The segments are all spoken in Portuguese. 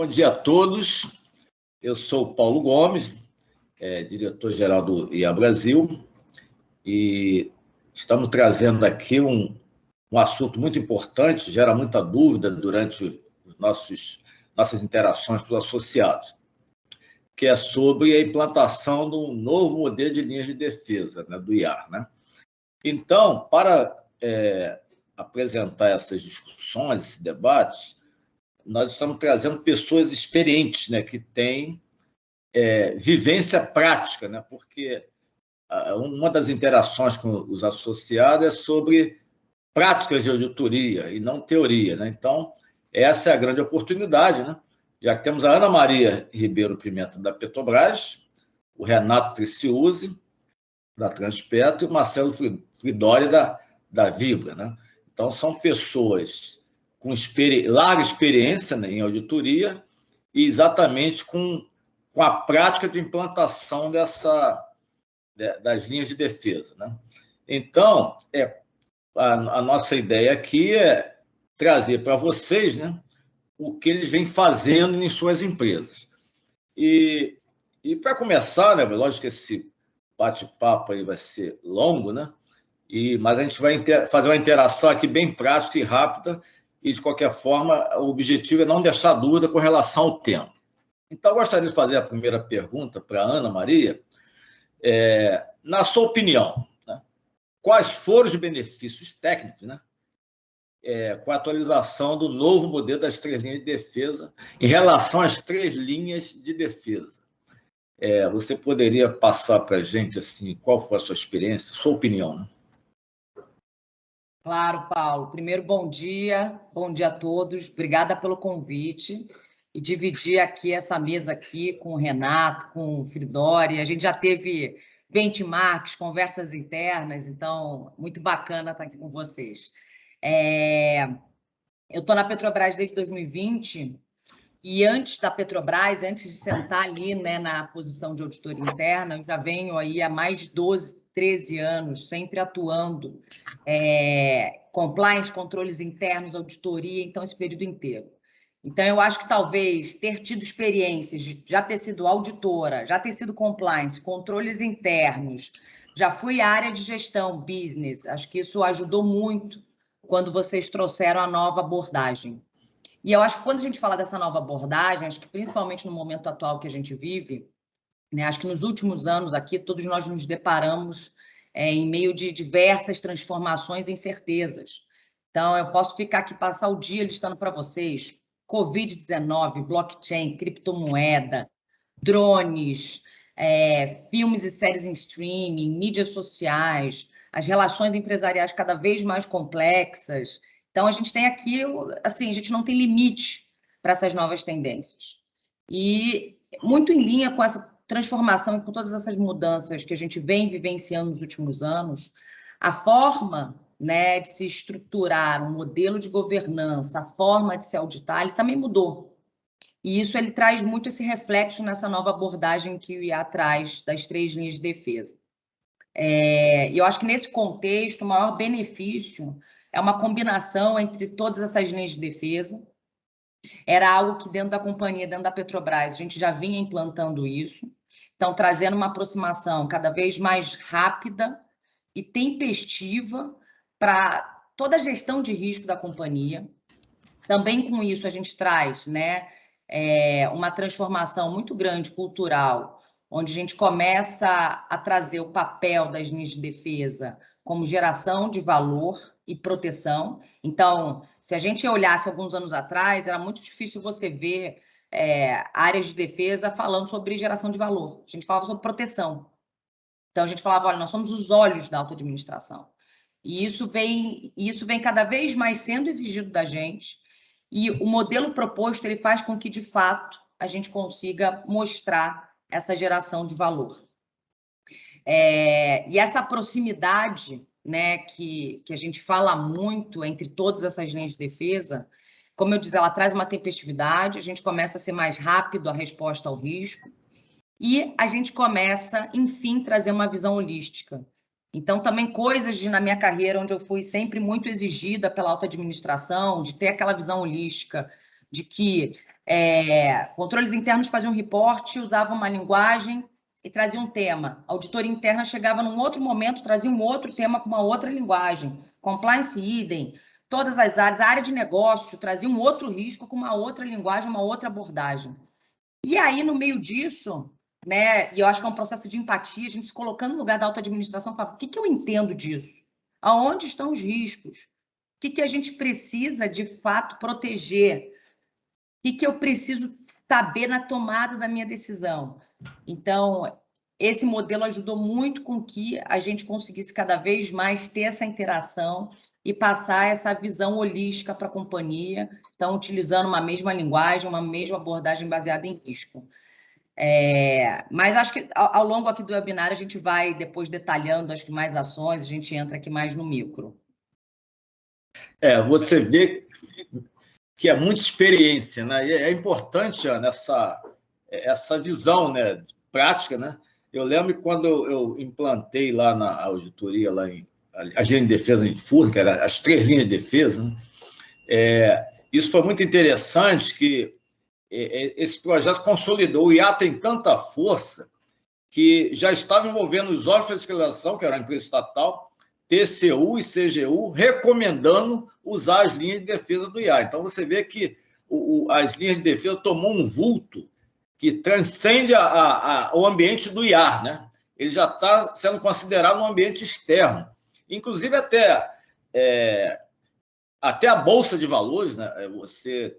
Bom dia a todos. Eu sou o Paulo Gomes, diretor-geral do IA Brasil, e estamos trazendo aqui um assunto muito importante, gera muita dúvida durante nossas interações com os associados, que é sobre a implantação de um novo modelo de linhas de defesa, né, do IAR. Né? Então, para apresentar essas discussões, esses debates, nós estamos trazendo pessoas experientes, né, que têm vivência prática, né, porque uma das interações com os associados é sobre práticas de auditoria e não teoria. Né? Então, essa é a grande oportunidade, né? Já que temos a Ana Maria Ribeiro Pimenta, da Petrobras, o Renato Triciuzzi, da Transpetro, e o Marcelo Fridoli, da Vibra. Né? Então, são pessoas com larga experiência, né, em auditoria e exatamente com a prática de implantação das linhas de defesa. Né? Então, a nossa ideia aqui é trazer para vocês, né, o que eles vêm fazendo em suas empresas. E para começar, né, lógico que esse bate-papo aí vai ser longo, né? Mas a gente vai fazer uma interação aqui bem prática e rápida, e, de qualquer forma, o objetivo é não deixar dúvida com relação ao tema. Então, eu gostaria de fazer a primeira pergunta para a Ana Maria. Na sua opinião, né, quais foram os benefícios técnicos, né, com a atualização do novo modelo das 3 linhas de defesa em relação às 3 linhas de defesa? Você poderia passar para a gente assim, qual foi a sua experiência, sua opinião? Né? Claro, Paulo. Primeiro, bom dia a todos. Obrigada pelo convite e dividir aqui essa mesa aqui com o Renato, com o Fridoli. A gente já teve benchmarks, conversas internas, então muito bacana estar aqui com vocês. Eu estou na Petrobras desde 2020 e antes da Petrobras, antes de sentar ali, né, na posição de auditora interna, eu já venho aí há mais de 12, 13 anos, sempre atuando compliance, controles internos, auditoria, então esse período inteiro. Então, eu acho que talvez ter tido experiências de já ter sido auditora, já ter sido compliance, controles internos, já fui área de gestão, business, acho que isso ajudou muito quando vocês trouxeram a nova abordagem. E eu acho que quando a gente fala dessa nova abordagem, acho que principalmente no momento atual que a gente vive, né, acho que nos últimos anos aqui, todos nós nos deparamos em meio de diversas transformações e incertezas. Então, eu posso ficar aqui, passar o dia listando para vocês Covid-19, blockchain, criptomoeda, drones, filmes e séries em streaming, mídias sociais, as relações empresariais cada vez mais complexas. Então, a gente tem aqui, assim, a gente não tem limite para essas novas tendências. E muito em linha com essa transformação e com todas essas mudanças que a gente vem vivenciando nos últimos anos, a forma, né, de se estruturar um modelo de governança, a forma de se auditar, ele também mudou. E isso ele traz muito esse reflexo nessa nova abordagem que o IA traz das 3 linhas de defesa. E eu acho que nesse contexto, o maior benefício é uma combinação entre todas essas linhas de defesa. Era algo que dentro da companhia, dentro da Petrobras, a gente já vinha implantando isso. Então, trazendo uma aproximação cada vez mais rápida e tempestiva para toda a gestão de risco da companhia. Também com isso a gente traz, né, uma transformação muito grande cultural, onde a gente começa a trazer o papel das linhas de defesa como geração de valor e proteção. Então, se a gente olhasse alguns anos atrás, era muito difícil você ver áreas de defesa falando sobre geração de valor. A gente falava sobre proteção. Então, a gente falava, olha, nós somos os olhos da alta administração. E isso vem cada vez mais sendo exigido da gente. E o modelo proposto, ele faz com que, de fato, a gente consiga mostrar essa geração de valor. E essa proximidade, né, que a gente fala muito entre todas essas linhas de defesa, como eu disse, ela traz uma tempestividade, a gente começa a ser mais rápido a resposta ao risco e a gente começa, enfim, a trazer uma visão holística. Então, também coisas na minha carreira onde eu fui sempre muito exigida pela alta administração, de ter aquela visão holística, de que Controles internos faziam um reporte, usavam uma linguagem e traziam um tema. A auditoria interna chegava num outro momento, trazia um outro tema com uma outra linguagem. Compliance idem, todas as áreas, a área de negócio trazia um outro risco com uma outra linguagem, uma outra abordagem. E aí, no meio disso, né, e eu acho que é um processo de empatia, a gente se colocando no lugar da alta administração, fala, o que eu entendo disso? Aonde estão os riscos? O que a gente precisa, de fato, proteger? O que eu preciso saber na tomada da minha decisão? Então, esse modelo ajudou muito com que a gente conseguisse cada vez mais ter essa interação e passar essa visão holística para a companhia, então, utilizando uma mesma linguagem, uma mesma abordagem baseada em risco. Mas acho que ao longo aqui do webinar a gente vai depois detalhando, acho que mais ações, a gente entra aqui mais no micro. Você vê que é muita experiência, né? E é importante, Ana, essa visão, né, prática, né? Eu lembro quando eu implantei lá na auditoria, lá em Agência de Defesa em FUR, que era as 3 linhas de defesa, né? Isso foi muito interessante, que esse projeto consolidou. O IA tem tanta força que já estava envolvendo os órgãos de fiscalização, que era a empresa estatal, TCU e CGU, recomendando usar as linhas de defesa do IA. Então, você vê que as linhas de defesa tomou um vulto que transcende o ambiente do IA, né? Ele já está sendo considerado um ambiente externo. Inclusive, até a Bolsa de Valores, né? Você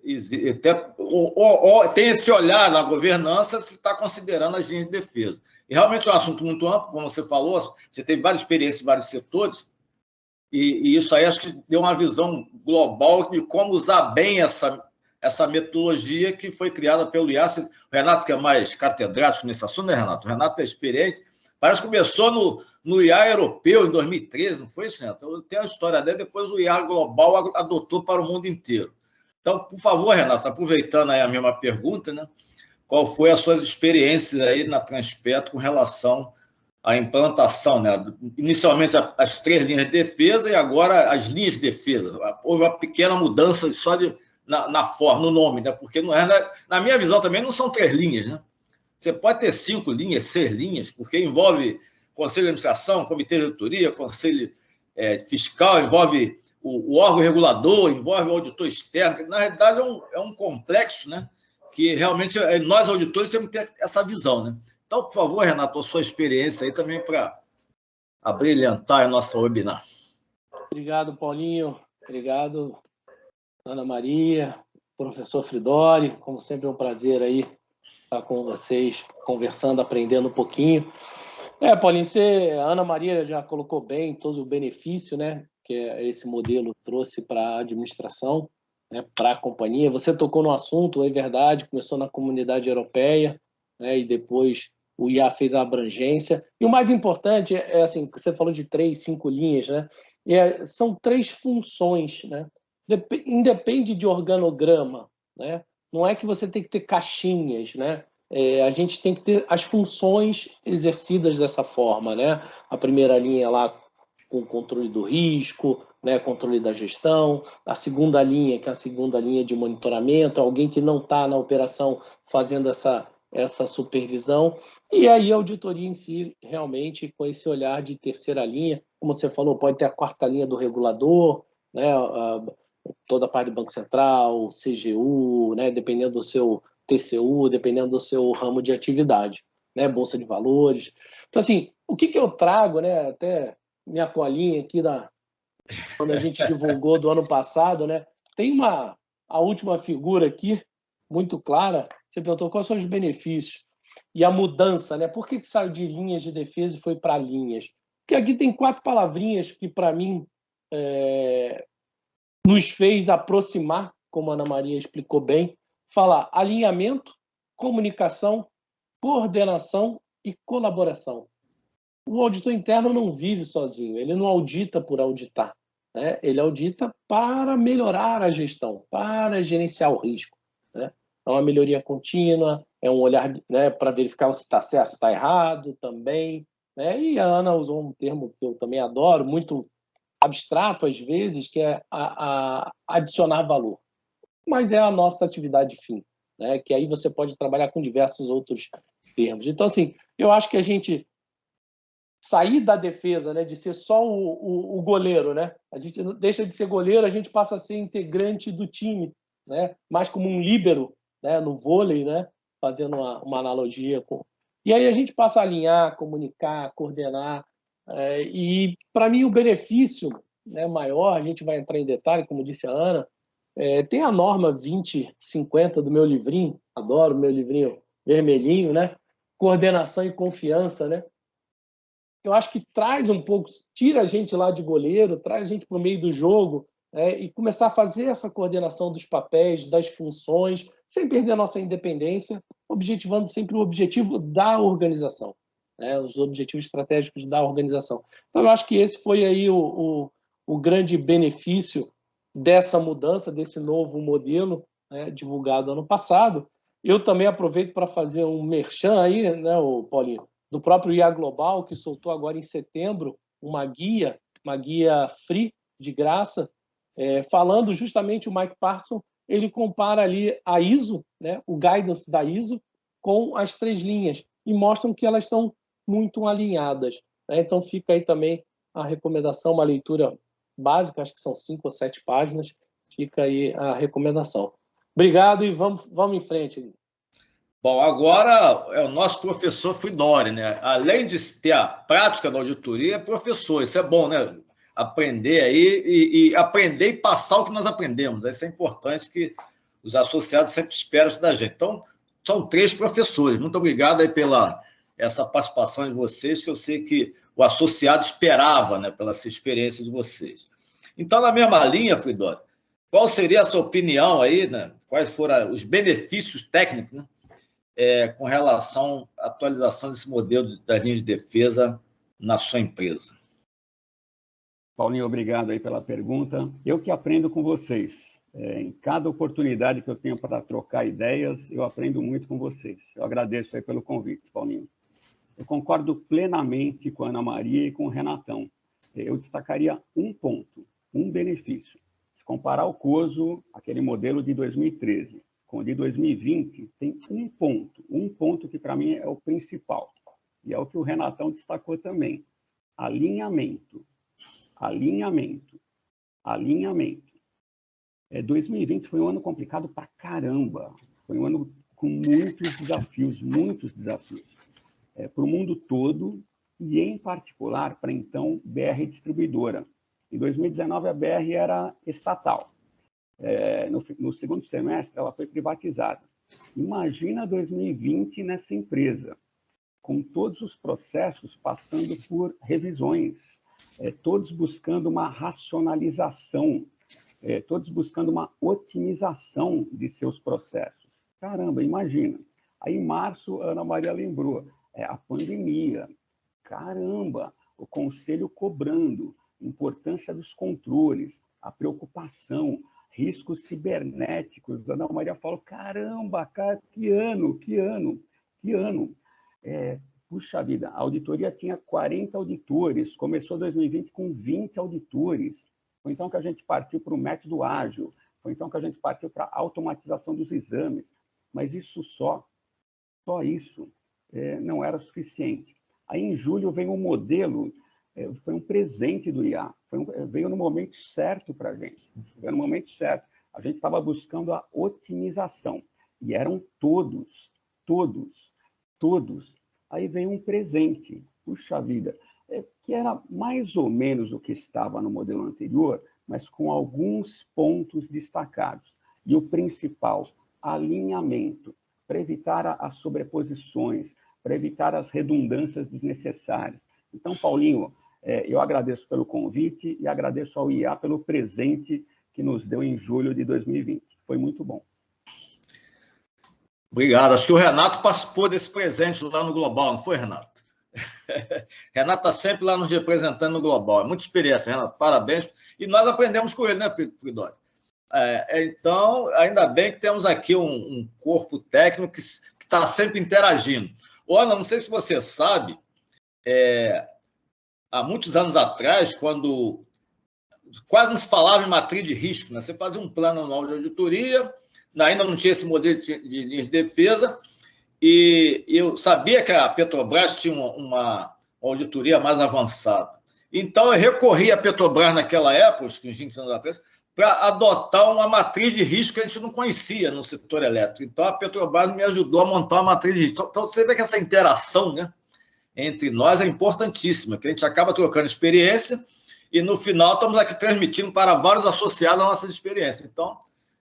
tem esse olhar na governança, se está considerando as linhas de defesa. E realmente é um assunto muito amplo, como você falou, você teve várias experiências em vários setores, e isso aí acho que deu uma visão global de como usar bem essa metodologia que foi criada pelo IAS. O Renato, que é mais catedrático nesse assunto, né, Renato? O Renato é experiente. Parece que começou no IA europeu, em 2013, não foi isso, Renato? Tem a história dele, depois o IA global adotou para o mundo inteiro. Então, por favor, Renato, aproveitando aí a mesma pergunta, né? Qual foi as suas experiências aí na Transpetro com relação à implantação, né? Inicialmente as 3 linhas de defesa e agora as linhas de defesa. Houve uma pequena mudança só na forma, no nome, né? Porque não é, na minha visão também não são 3 linhas, né? Você pode ter 5 linhas, 6 linhas, porque envolve conselho de administração, comitê de auditoria, conselho fiscal, envolve o órgão regulador, envolve o auditor externo, que na realidade é um complexo, né? Que realmente nós, auditores, temos que ter essa visão, né? Então, por favor, Renato, a sua experiência aí também para abrilhantar a nossa webinar. Obrigado, Paulinho. Obrigado, Ana Maria, professor Fridoli. Como sempre, é um prazer aí estar com vocês, conversando, aprendendo um pouquinho. Paulinho, a Ana Maria já colocou bem todo o benefício, né, que esse modelo trouxe para a administração, né, para a companhia. Você tocou no assunto, é verdade, começou na comunidade europeia, né, e depois o IA fez a abrangência. E o mais importante assim, você falou de 3, 5 linhas, né? São 3 funções, né? Independe de organograma, né? Não é que você tem que ter caixinhas, né? A gente tem que ter as funções exercidas dessa forma, né? A primeira linha lá com o controle do risco, né? Controle da gestão. A segunda linha, que é a segunda linha de monitoramento, alguém que não está na operação fazendo essa supervisão. E aí a auditoria em si, realmente, com esse olhar de terceira linha, como você falou, pode ter a 4ª linha do regulador, né? Toda a parte do Banco Central, CGU, né? Dependendo do seu TCU, dependendo do seu ramo de atividade, né? Bolsa de Valores. Então, assim, o que eu trago, né? Até minha colinha aqui, quando a gente divulgou do ano passado, né? Tem a última figura aqui, muito clara. Você perguntou quais são os benefícios e a mudança, né? Por que saiu de linhas de defesa e foi para linhas? Porque aqui tem 4 palavrinhas que, para mim, nos fez aproximar, como a Ana Maria explicou bem, falar alinhamento, comunicação, coordenação e colaboração. O auditor interno não vive sozinho, ele não audita por auditar, né? Ele audita para melhorar a gestão, para gerenciar o risco, né? É uma melhoria contínua, é um olhar, né, para verificar se está certo, se está errado também, né? E a Ana usou um termo que eu também adoro, muito abstrato às vezes, que é adicionar valor. Mas é a nossa atividade fim. né? Que aí você pode trabalhar com diversos outros termos. Então, assim, eu acho que a gente sair da defesa, né, de ser só o goleiro, né? A gente deixa de ser goleiro, a gente passa a ser integrante do time, né? Mais como um líbero, né, no vôlei, né? Fazendo uma analogia com... E aí a gente passa a alinhar, comunicar, coordenar. E, para mim, o benefício, né, maior, a gente vai entrar em detalhe, como disse a Ana, tem a norma 2050 do meu livrinho, adoro o meu livrinho vermelhinho, né? Coordenação e confiança, né? Eu acho que traz um pouco, tira a gente lá de goleiro, traz a gente para o meio do jogo, e começar a fazer essa coordenação dos papéis, das funções, sem perder a nossa independência, objetivando sempre o objetivo da organização, né, os objetivos estratégicos da organização. Então, eu acho que esse foi aí o grande benefício dessa mudança, desse novo modelo, né, divulgado ano passado. Eu também aproveito para fazer um merchan aí, né, Paulinho, do próprio IA Global, que soltou agora em setembro uma guia free, de graça, falando justamente, o Mike Parson, ele compara ali a ISO, né, o guidance da ISO, com as 3 linhas, e mostram que elas estão muito alinhadas, né? Então fica aí também a recomendação, uma leitura básica, acho que são 5 ou 7 páginas, fica aí a recomendação. Obrigado e vamos em frente. Bom, agora é o nosso professor Fridoli, né? Além de ter a prática da auditoria, é professor. Isso é bom, né? Aprender aí e aprender e passar o que nós aprendemos. Isso é importante, que os associados sempre esperam isso da gente. Então, são 3 professores. Muito obrigado aí pela essa participação de vocês, que eu sei que o associado esperava, né, pela experiência de vocês. Então, na mesma linha, Fridoli, qual seria a sua opinião aí, né? Quais foram os benefícios técnicos, né, com relação à atualização desse modelo das linhas de defesa na sua empresa? Paulinho, obrigado aí pela pergunta. Eu que aprendo com vocês. Em cada oportunidade que eu tenho para trocar ideias, eu aprendo muito com vocês. Eu agradeço aí pelo convite, Paulinho. Eu concordo plenamente com a Ana Maria e com o Renatão. Eu destacaria um ponto, um benefício. Se comparar o COSO, aquele modelo de 2013, com o de 2020, tem um ponto que para mim é o principal, e é o que o Renatão destacou também: alinhamento. 2020 foi um ano complicado para caramba, foi um ano com muitos desafios, para o mundo todo, e em particular para então BR Distribuidora. Em 2019 a BR era estatal. No segundo semestre ela foi privatizada. Imagina 2020 nessa empresa, com todos os processos passando por revisões, todos buscando uma racionalização, todos buscando uma otimização de seus processos. Caramba, imagina. Aí em março, a Ana Maria lembrou, a pandemia. Caramba, o conselho cobrando, importância dos controles, a preocupação, riscos cibernéticos. A Ana Maria falou, caramba, cara, que ano. Puxa vida, a auditoria tinha 40 auditores, começou 2020 com 20 auditores. Foi então que a gente partiu para o método ágil, foi então que a gente partiu para a automatização dos exames. Mas isso só isso não era suficiente. Aí, em julho, veio um modelo, foi um presente do IA, veio no momento certo para a gente, veio no momento certo. A gente estava buscando a otimização, e eram todos. Aí veio um presente, puxa vida, que era mais ou menos o que estava no modelo anterior, mas com alguns pontos destacados. E o principal, alinhamento, para evitar as sobreposições, para evitar as redundâncias desnecessárias. Então, Paulinho, eu agradeço pelo convite e agradeço ao IA pelo presente que nos deu em julho de 2020. Foi muito bom. Obrigado. Acho que o Renato participou desse presente lá no Global, não foi, Renato? Renato está sempre lá nos representando no Global. É muita experiência, Renato. Parabéns. E nós aprendemos com ele, né, Fridoli? Então, ainda bem que temos aqui um corpo técnico que está sempre interagindo. Ana, não sei se você sabe, há muitos anos atrás, quando quase não se falava em matriz de risco, né? Você fazia um plano anual de auditoria, ainda não tinha esse modelo de linhas de defesa, e eu sabia que a Petrobras tinha uma auditoria mais avançada. Então, eu recorri à Petrobras naquela época, uns 20 anos atrás, para adotar uma matriz de risco que a gente não conhecia no setor elétrico. Então, a Petrobras me ajudou a montar uma matriz de risco. Então, você vê que essa interação, né, entre nós é importantíssima, que a gente acaba trocando experiência e, no final, estamos aqui transmitindo para vários associados a nossas experiências. Então,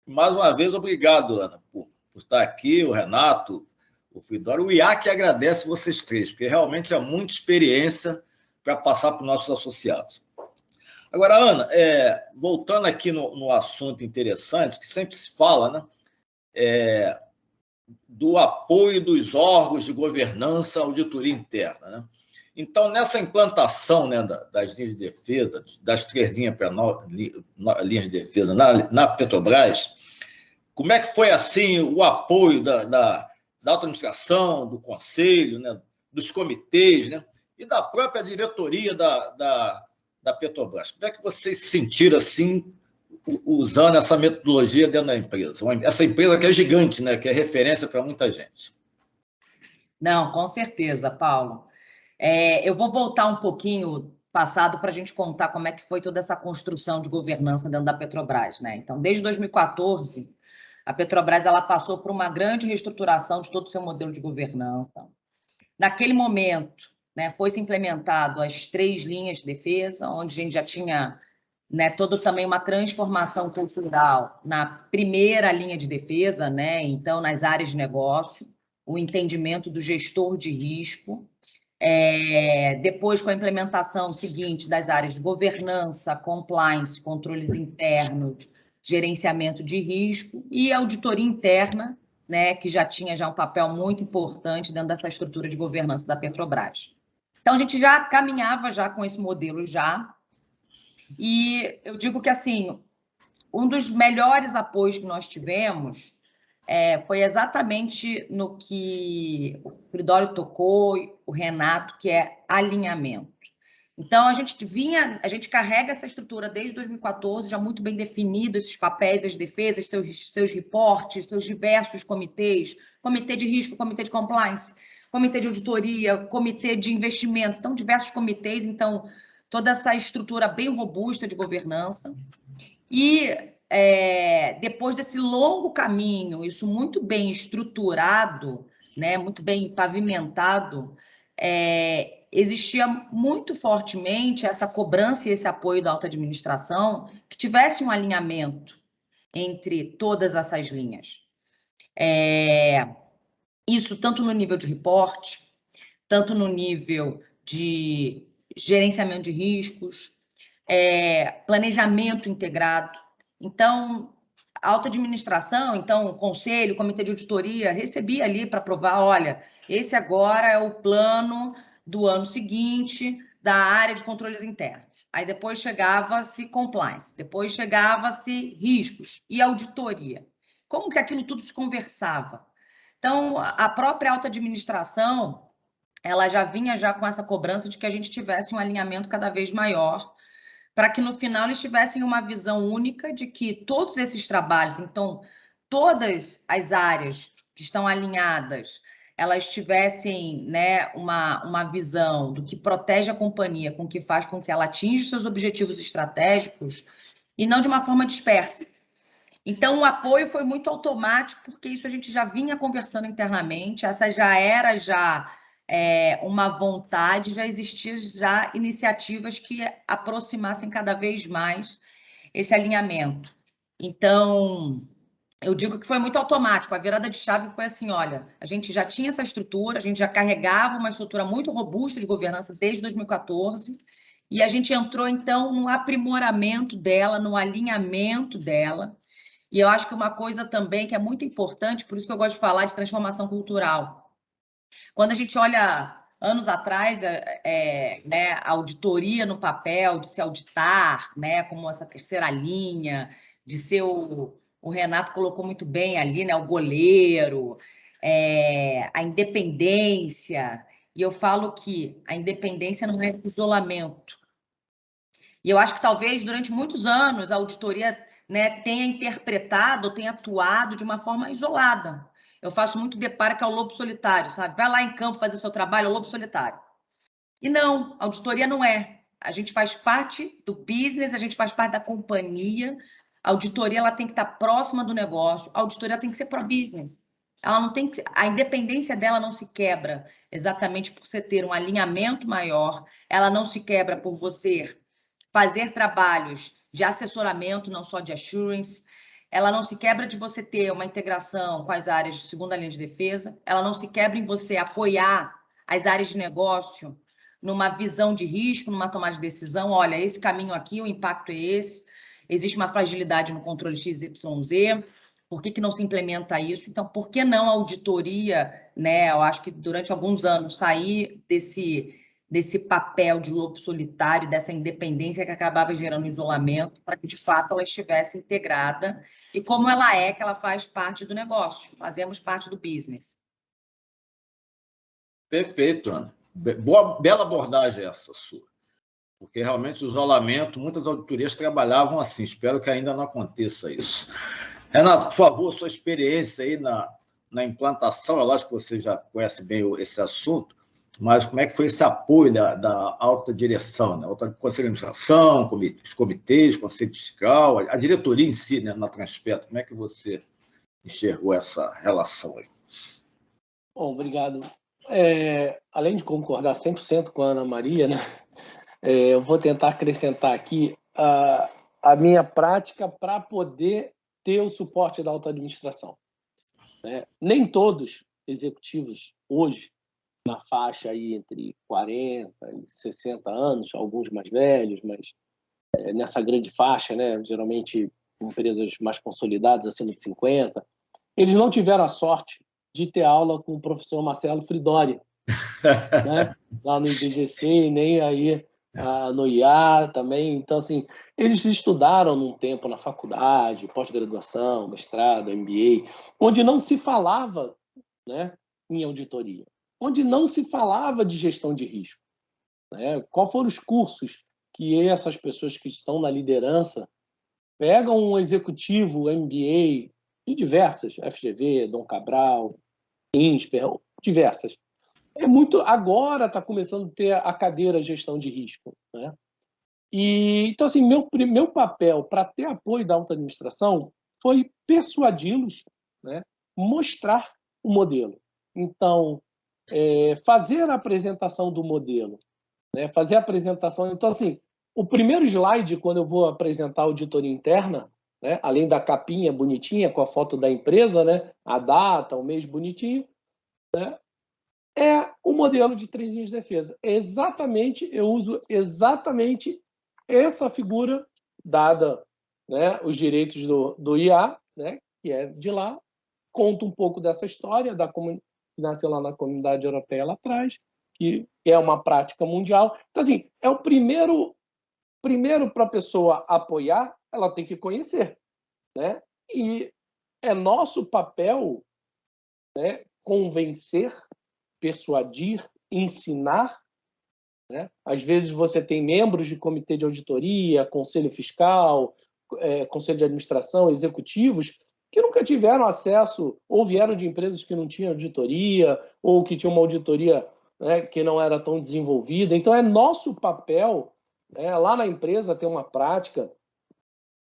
mais uma vez, obrigado, Ana, por estar aqui, o Renato, o Fridório, o IAC agradece vocês três, porque realmente é muita experiência para passar para os nossos associados. Agora, Ana, voltando aqui no assunto interessante, que sempre se fala, né, do apoio dos órgãos de governança à auditoria interna, né? Então, nessa implantação, né, das linhas de defesa, das 3 linhas de defesa na Petrobras, como é que foi assim o apoio da alta administração, do conselho, né, dos comitês, né, e da própria diretoria da Petrobras? Como é que vocês se sentiram assim, usando essa metodologia dentro da empresa? Essa empresa que é gigante, né, que é referência para muita gente. Não, com certeza, Paulo. Eu vou voltar um pouquinho passado para a gente contar como é que foi toda essa construção de governança dentro da Petrobras, né? Então, desde 2014, a Petrobras ela passou por uma grande reestruturação de todo o seu modelo de governança. Naquele momento, né, foi-se implementado as 3 linhas de defesa, onde a gente já tinha, né, todo também uma transformação cultural na primeira linha de defesa, né? Então, nas áreas de negócio, o entendimento do gestor de risco. Depois, com a implementação seguinte das áreas de governança, compliance, controles internos, gerenciamento de risco e auditoria interna, né, que já tinha um papel muito importante dentro dessa estrutura de governança da Petrobras. Então, a gente já caminhava já com esse modelo já, e eu digo que, assim, um dos melhores apoios que nós tivemos foi exatamente no que o Fridório tocou, o Renato, que é alinhamento. Então, a gente carrega essa estrutura desde 2014, já muito bem definido, esses papéis, as defesas, seus reportes, seus diversos comitês, comitê de risco, comitê de compliance, comitê de auditoria, comitê de investimentos, então, diversos comitês, então, toda essa estrutura bem robusta de governança. E depois desse longo caminho, isso muito bem estruturado, né, muito bem pavimentado, existia muito fortemente essa cobrança e esse apoio da alta administração que tivesse um alinhamento entre todas essas linhas. Isso tanto no nível de reporte, tanto no nível de gerenciamento de riscos, planejamento integrado. Então, a alta administração, então, o conselho, o comitê de auditoria, recebia ali para aprovar, olha, esse agora é o plano do ano seguinte da área de controles internos. Aí depois chegava-se compliance, depois chegava-se riscos e auditoria. Como que aquilo tudo se conversava? Então, a própria alta administração, ela já vinha já com essa cobrança de que a gente tivesse um alinhamento cada vez maior, para que no final eles tivessem uma visão única de que todos esses trabalhos, então, todas as áreas que estão alinhadas, elas tivessem, né, uma visão do que protege a companhia, com que faz com que ela atinja os seus objetivos estratégicos, e não de uma forma dispersa. Então, o apoio foi muito automático, porque isso a gente já vinha conversando internamente, essa já era uma vontade, já existiam já iniciativas que aproximassem cada vez mais esse alinhamento. Então, eu digo que foi muito automático, a virada de chave foi assim, olha, a gente já tinha essa estrutura, a gente já carregava uma estrutura muito robusta de governança desde 2014, e a gente entrou, então, no aprimoramento dela, no alinhamento dela, e eu acho que uma coisa também que é muito importante, por isso que eu gosto de falar de transformação cultural. Quando a gente olha anos atrás, né, a auditoria no papel, de se auditar, né, como essa terceira linha, de ser o Renato colocou muito bem ali, né, o goleiro, a independência. E eu falo que a independência não é isolamento. E eu acho que talvez durante muitos anos a auditoria, né, tenha interpretado ou tenha atuado de uma forma isolada. Eu faço muito deparo que é o lobo solitário, sabe? Vai lá em campo fazer seu trabalho, é o lobo solitário. E não, a auditoria não é. A gente faz parte do business, a gente faz parte da companhia. A auditoria ela tem que estar próxima do negócio, a auditoria tem que ser pro-business. Ela não tem que, a independência dela não se quebra exatamente por você ter um alinhamento maior, ela não se quebra por você fazer trabalhos de assessoramento, não só de assurance, ela não se quebra de você ter uma integração com as áreas de segunda linha de defesa, ela não se quebra em você apoiar as áreas de negócio numa visão de risco, numa tomada de decisão, olha, esse caminho aqui, o impacto é esse, existe uma fragilidade no controle XYZ, por que não se implementa isso? Então, por que não a auditoria, né? Eu acho que durante alguns anos sair desse papel de lobo solitário, dessa independência que acabava gerando isolamento, para que, de fato, ela estivesse integrada. E como ela é, que ela faz parte do negócio, fazemos parte do business. Perfeito, Ana. Bela abordagem essa sua. Porque realmente o isolamento, muitas auditorias trabalhavam assim. Espero que ainda não aconteça isso. Renato, por favor, sua experiência aí na implantação, eu acho que você já conhece bem esse assunto, mas como é que foi esse apoio da alta direção, né? Conselho de administração, os comitês, conselho fiscal, a diretoria em si, né, na Transpetro, como é que você enxergou essa relação aí? Bom, obrigado. Além de concordar 100% com a Ana Maria, né, eu vou tentar acrescentar aqui a minha prática para poder ter o suporte da alta administração. Né? Nem todos executivos hoje, na faixa aí entre 40 e 60 anos, alguns mais velhos, mas nessa grande faixa, né, geralmente empresas mais consolidadas, acima de 50, eles não tiveram a sorte de ter aula com o professor Marcelo Fridori, né? Lá no IBGC, nem aí no IA também. Então, assim, eles estudaram num tempo na faculdade, pós-graduação, mestrado, MBA, onde não se falava, né, em auditoria, onde não se falava de gestão de risco. Né? Qual foram os cursos que essas pessoas que estão na liderança pegam um executivo MBA de diversas, FGV, Dom Cabral, INSPER, diversas. Agora está começando a ter a cadeira gestão de risco, né? E então assim, meu papel para ter apoio da alta administração foi persuadi-los, né? Mostrar o modelo. Então, fazer a apresentação do modelo, né? Fazer a apresentação. Então assim, o primeiro slide quando eu vou apresentar a auditoria interna, né? Além da capinha bonitinha com a foto da empresa, né? A data, o mês bonitinho, né? É o modelo de 3 linhas de defesa. Eu uso exatamente essa figura, dada, né, os direitos do IA, né, que é de lá, conta um pouco dessa história, que nasceu lá na Comunidade Europeia lá atrás, que é uma prática mundial. Então, assim, é o primeiro para a pessoa apoiar, ela tem que conhecer, né? E é nosso papel, né, convencer, persuadir, ensinar, né? Às vezes você tem membros de comitê de auditoria, conselho fiscal, conselho de administração, executivos, que nunca tiveram acesso, ou vieram de empresas que não tinham auditoria, ou que tinham uma auditoria, né, que não era tão desenvolvida. Então, é nosso papel, né, lá na empresa tem uma prática,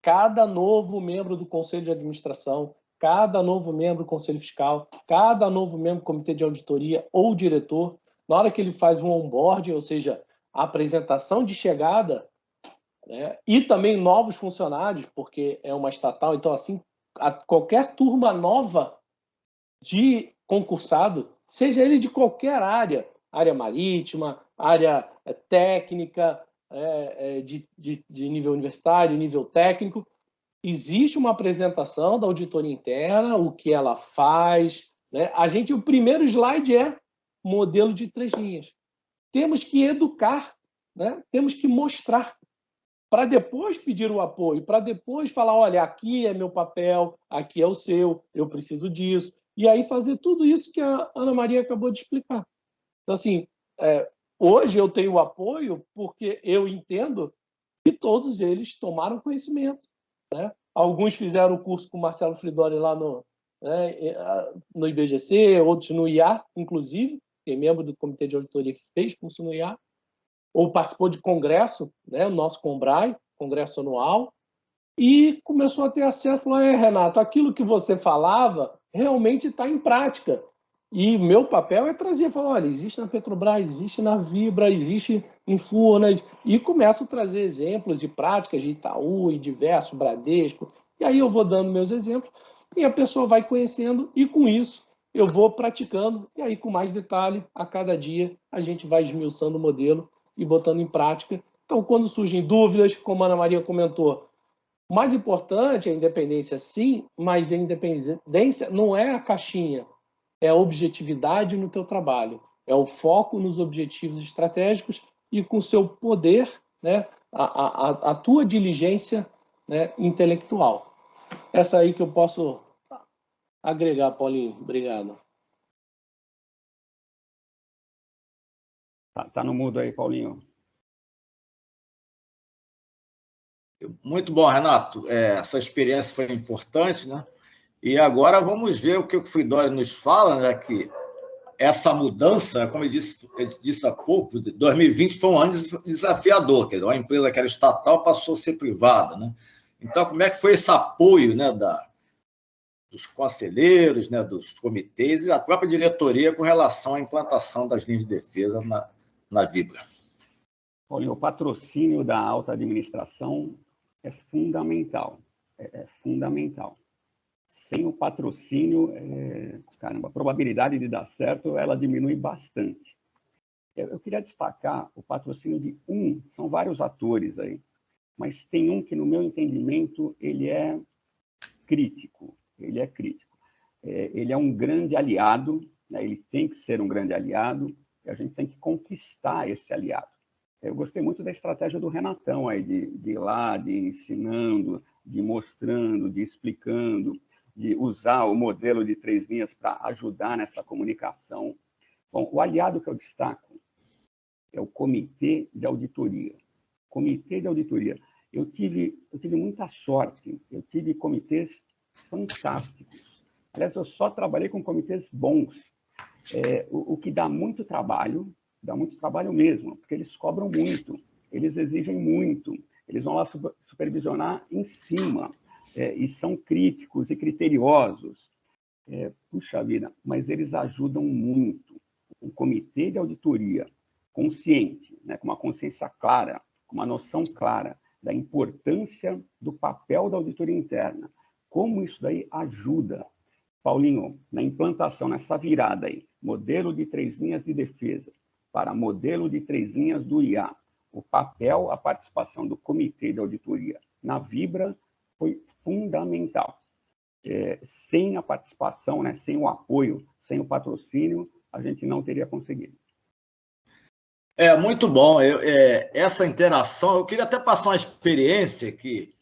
cada novo membro do conselho de administração, cada novo membro do conselho fiscal, cada novo membro do comitê de auditoria ou diretor, na hora que ele faz um onboarding, ou seja, a apresentação de chegada, né, e também novos funcionários, porque é uma estatal, então assim, qualquer turma nova de concursado, seja ele de qualquer área marítima, área técnica, de nível universitário, nível técnico, existe uma apresentação da auditoria interna, o que ela faz, né? O primeiro slide é modelo de 3 linhas. Temos que educar, né? Temos que mostrar, para depois pedir o apoio, para depois falar, olha, aqui é meu papel, aqui é o seu, eu preciso disso. E aí fazer tudo isso que a Ana Maria acabou de explicar. Então, assim, hoje eu tenho o apoio porque eu entendo que todos eles tomaram conhecimento, né? Alguns fizeram o curso com o Marcelo Fridoli lá no IBGC, outros no IA, inclusive, que é membro do Comitê de Auditoria, fez curso no IA, ou participou de congresso, né, o nosso Combrai, congresso anual, e começou a ter acesso lá, Renato, aquilo que você falava realmente está em prática. E meu papel é trazer, falar, olha, existe na Petrobras, existe na Vibra, existe em Furnas, e começo a trazer exemplos de práticas de Itaú e diversos, Bradesco, e aí eu vou dando meus exemplos, e a pessoa vai conhecendo, e com isso eu vou praticando, e aí com mais detalhe, a cada dia a gente vai esmiuçando o modelo e botando em prática. Então, quando surgem dúvidas, como a Ana Maria comentou, o mais importante é a independência, sim, mas a independência não é a caixinha, é a objetividade no teu trabalho, é o foco nos objetivos estratégicos e com o seu poder, né, a tua diligência, né, intelectual. Essa aí que eu posso agregar, Paulinho. Obrigado. Tá no mudo aí, Paulinho. Muito bom, Renato. Essa experiência foi importante, né? E agora vamos ver o que o Fridoli nos fala, né? Que essa mudança, como ele disse há pouco, 2020 foi um ano desafiador, quer dizer, uma empresa que era estatal passou a ser privada, né? Então, como é que foi esse apoio, né, dos conselheiros, né, dos comitês e a própria diretoria com relação à implantação das linhas de defesa na Vibra? Paulinho, o patrocínio da alta administração é fundamental. É fundamental. Sem o patrocínio, a probabilidade de dar certo, ela diminui bastante. Eu queria destacar o patrocínio de são vários atores aí, mas tem um que, no meu entendimento, ele é crítico. Ele é um grande aliado, né? Ele tem que ser um grande aliado, e a gente tem que conquistar esse aliado. Eu gostei muito da estratégia do Renatão, aí, de ir lá, de ir ensinando, de ir mostrando, de ir explicando, de usar o modelo de 3 linhas para ajudar nessa comunicação. Bom, o aliado que eu destaco é o Comitê de Auditoria. Comitê de Auditoria. Eu tive muita sorte, eu tive comitês fantásticos. Aliás, eu só trabalhei com comitês bons, o que dá muito trabalho mesmo, porque eles cobram muito, eles exigem muito, eles vão lá supervisionar em cima, e são críticos e criteriosos. Puxa vida, mas eles ajudam muito. Um comitê de auditoria consciente, né, com uma consciência clara, com uma noção clara da importância do papel da auditoria interna, como isso daí ajuda. Paulinho, na implantação, nessa virada aí, modelo de 3 linhas de defesa para modelo de 3 linhas do IA, o papel, a participação do Comitê de Auditoria na Vibra foi fundamental. Sem a participação, né, sem o apoio, sem o patrocínio, a gente não teria conseguido. Muito bom. Essa interação, eu queria até passar uma experiência que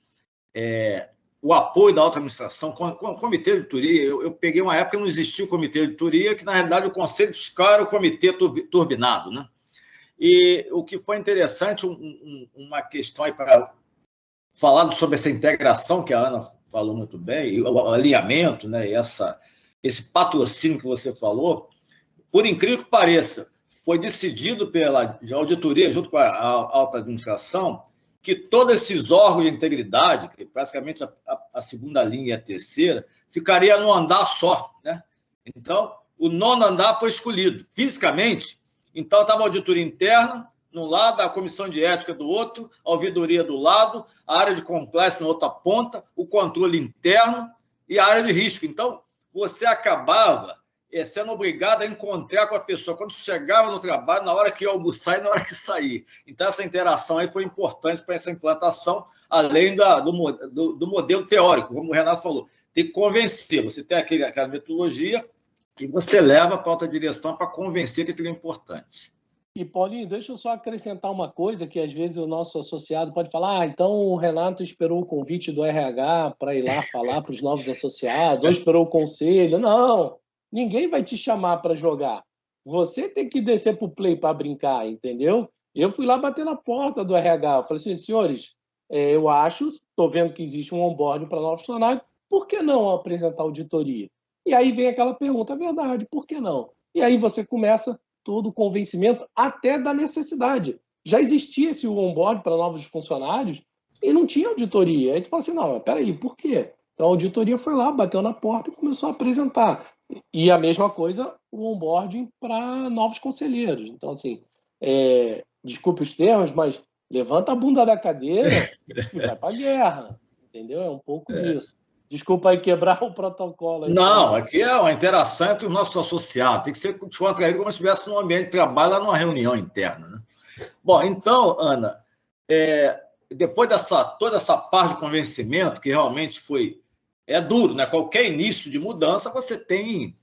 o apoio da alta administração, com o comitê de auditoria, eu peguei uma época que não existia o comitê de auditoria, que na realidade o conselho fiscal era o comitê turbinado, né? E o que foi interessante, uma questão aí para falar sobre essa integração que a Ana falou muito bem, e o alinhamento, né? E esse patrocínio que você falou, por incrível que pareça, foi decidido pela auditoria, junto com a alta administração, que todos esses órgãos de integridade, que praticamente a segunda linha e a terceira, ficaria num andar só, né? Então, o 9º andar foi escolhido fisicamente. Então, estava a auditoria interna, num lado, a comissão de ética do outro, a ouvidoria do lado, a área de compliance na outra ponta, o controle interno e a área de risco. Então, você acabava sendo obrigado a encontrar com a pessoa quando chegava no trabalho, na hora que ia almoçar e na hora que sair. Então, essa interação aí foi importante para essa implantação, além do modelo teórico, como o Renato falou. Tem que convencer, você tem aquela metodologia que você leva para a alta direção para convencer que aquilo é importante. E, Paulinho, deixa eu só acrescentar uma coisa que, às vezes, o nosso associado pode falar, então o Renato esperou o convite do RH para ir lá falar para os novos associados, ou esperou o conselho. Não, ninguém vai te chamar para jogar. Você tem que descer para o play para brincar, entendeu? Eu fui lá bater na porta do RH. Eu falei assim, senhores, eu acho, estou vendo que existe um onboarding para novos funcionários, por que não apresentar auditoria? E aí vem aquela pergunta, é verdade, por que não? E aí você começa todo o convencimento até da necessidade. Já existia esse onboarding para novos funcionários e não tinha auditoria. Aí tu fala assim, não, peraí, por quê? Então a auditoria foi lá, bateu na porta e começou a apresentar. E a mesma coisa, o onboarding para novos conselheiros. Então, assim, desculpe os termos, mas levanta a bunda da cadeira e vai para a guerra. Entendeu? É um pouco disso. Desculpa aí quebrar o protocolo. Aí, não, aqui é uma interação entre os nossos associados. Tem que ser descontraído como se estivesse num ambiente de trabalho, lá numa reunião interna. Né? Bom, então, Ana, depois toda essa parte de convencimento, que realmente é duro, né? Qualquer início de mudança, você tem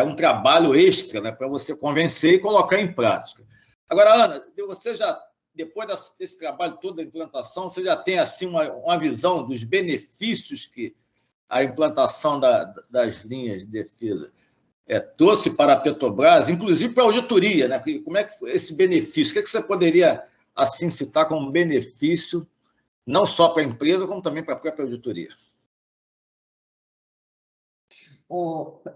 um trabalho extra, né, para você convencer e colocar em prática. Agora, Ana, você já, depois desse trabalho todo da implantação, você já tem assim uma visão dos benefícios que a implantação das linhas de defesa trouxe para a Petrobras, inclusive para a auditoria, né? Como é que foi esse benefício? O que você poderia assim citar como benefício, não só para a empresa, como também para a própria auditoria?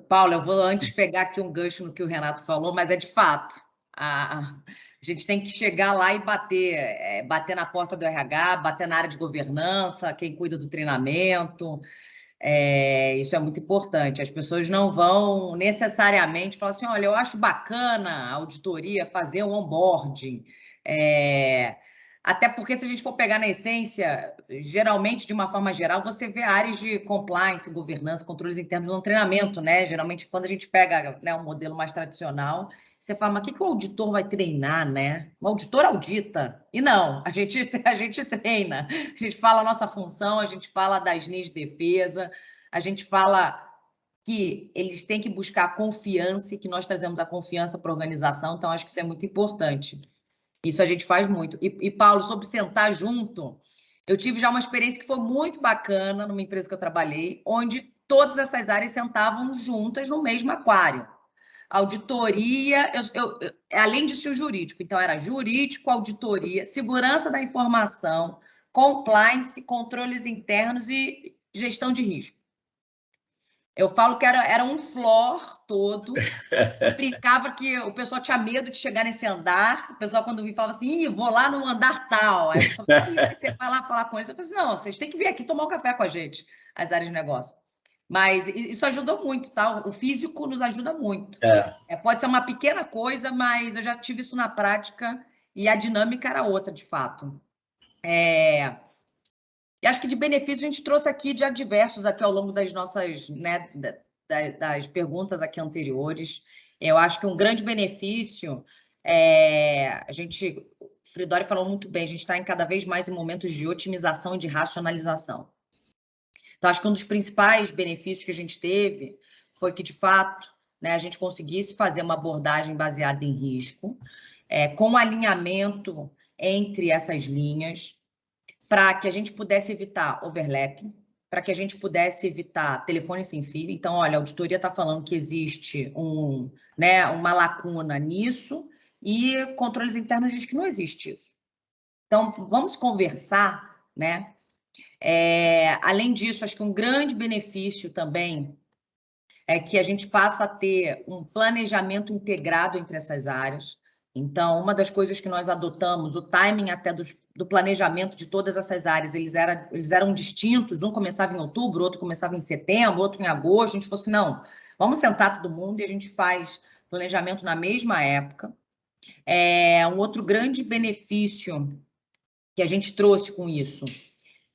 Paulo, eu vou antes pegar aqui um gancho no que o Renato falou, mas é de fato. A gente tem que chegar lá e bater na porta do RH, bater na área de governança, quem cuida do treinamento. Isso é muito importante. As pessoas não vão necessariamente falar assim, olha, eu acho bacana a auditoria fazer um onboarding. Até porque, se a gente for pegar na essência, geralmente, de uma forma geral, você vê áreas de compliance, governança, controles internos no treinamento, né? Geralmente, quando a gente pega, né, um modelo mais tradicional, você fala, mas o que o auditor vai treinar, né? O auditor audita. E não, a gente treina. A gente fala a nossa função, a gente fala das linhas de defesa, a gente fala que eles têm que buscar a confiança e que nós trazemos a confiança para a organização, então acho que isso é muito importante. Isso a gente faz muito. E Paulo, sobre sentar junto, eu tive já uma experiência que foi muito bacana numa empresa que eu trabalhei, onde todas essas áreas sentavam juntas no mesmo aquário. Auditoria, além de ser jurídico, então era jurídico, auditoria, segurança da informação, compliance, controles internos e gestão de risco. Eu falo que era um floor todo. Eu brincava que o pessoal tinha medo de chegar nesse andar. O pessoal, quando me falava assim, vou lá no andar tal. Aí o pessoal falava, você vai lá falar com eles? Eu falei assim, não, vocês têm que vir aqui tomar um café com a gente, as áreas de negócio. Mas isso ajudou muito, tá? O físico nos ajuda muito. Pode ser uma pequena coisa, mas eu já tive isso na prática e a dinâmica era outra, de fato. E acho que de benefício a gente trouxe aqui de diversos aqui ao longo das nossas, né, das perguntas aqui anteriores. Eu acho que um grande benefício o Fridori falou muito bem, a gente está cada vez mais em momentos de otimização e de racionalização. Então, acho que um dos principais benefícios que a gente teve foi que, de fato, né, a gente conseguisse fazer uma abordagem baseada em risco, com alinhamento entre essas linhas, para que a gente pudesse evitar overlapping, para que a gente pudesse evitar telefone sem fio. Então, olha, a auditoria está falando que existe uma lacuna nisso e controles internos diz que não existe isso. Então, vamos conversar, né? Além disso, acho que um grande benefício também é que a gente passa a ter um planejamento integrado entre essas áreas. Então, uma das coisas que nós adotamos, o timing até do planejamento de todas essas áreas, eles eram distintos, um começava em outubro, outro começava em setembro, outro em agosto, a gente falou assim, não, vamos sentar todo mundo e a gente faz planejamento na mesma época. Um outro grande benefício que a gente trouxe com isso,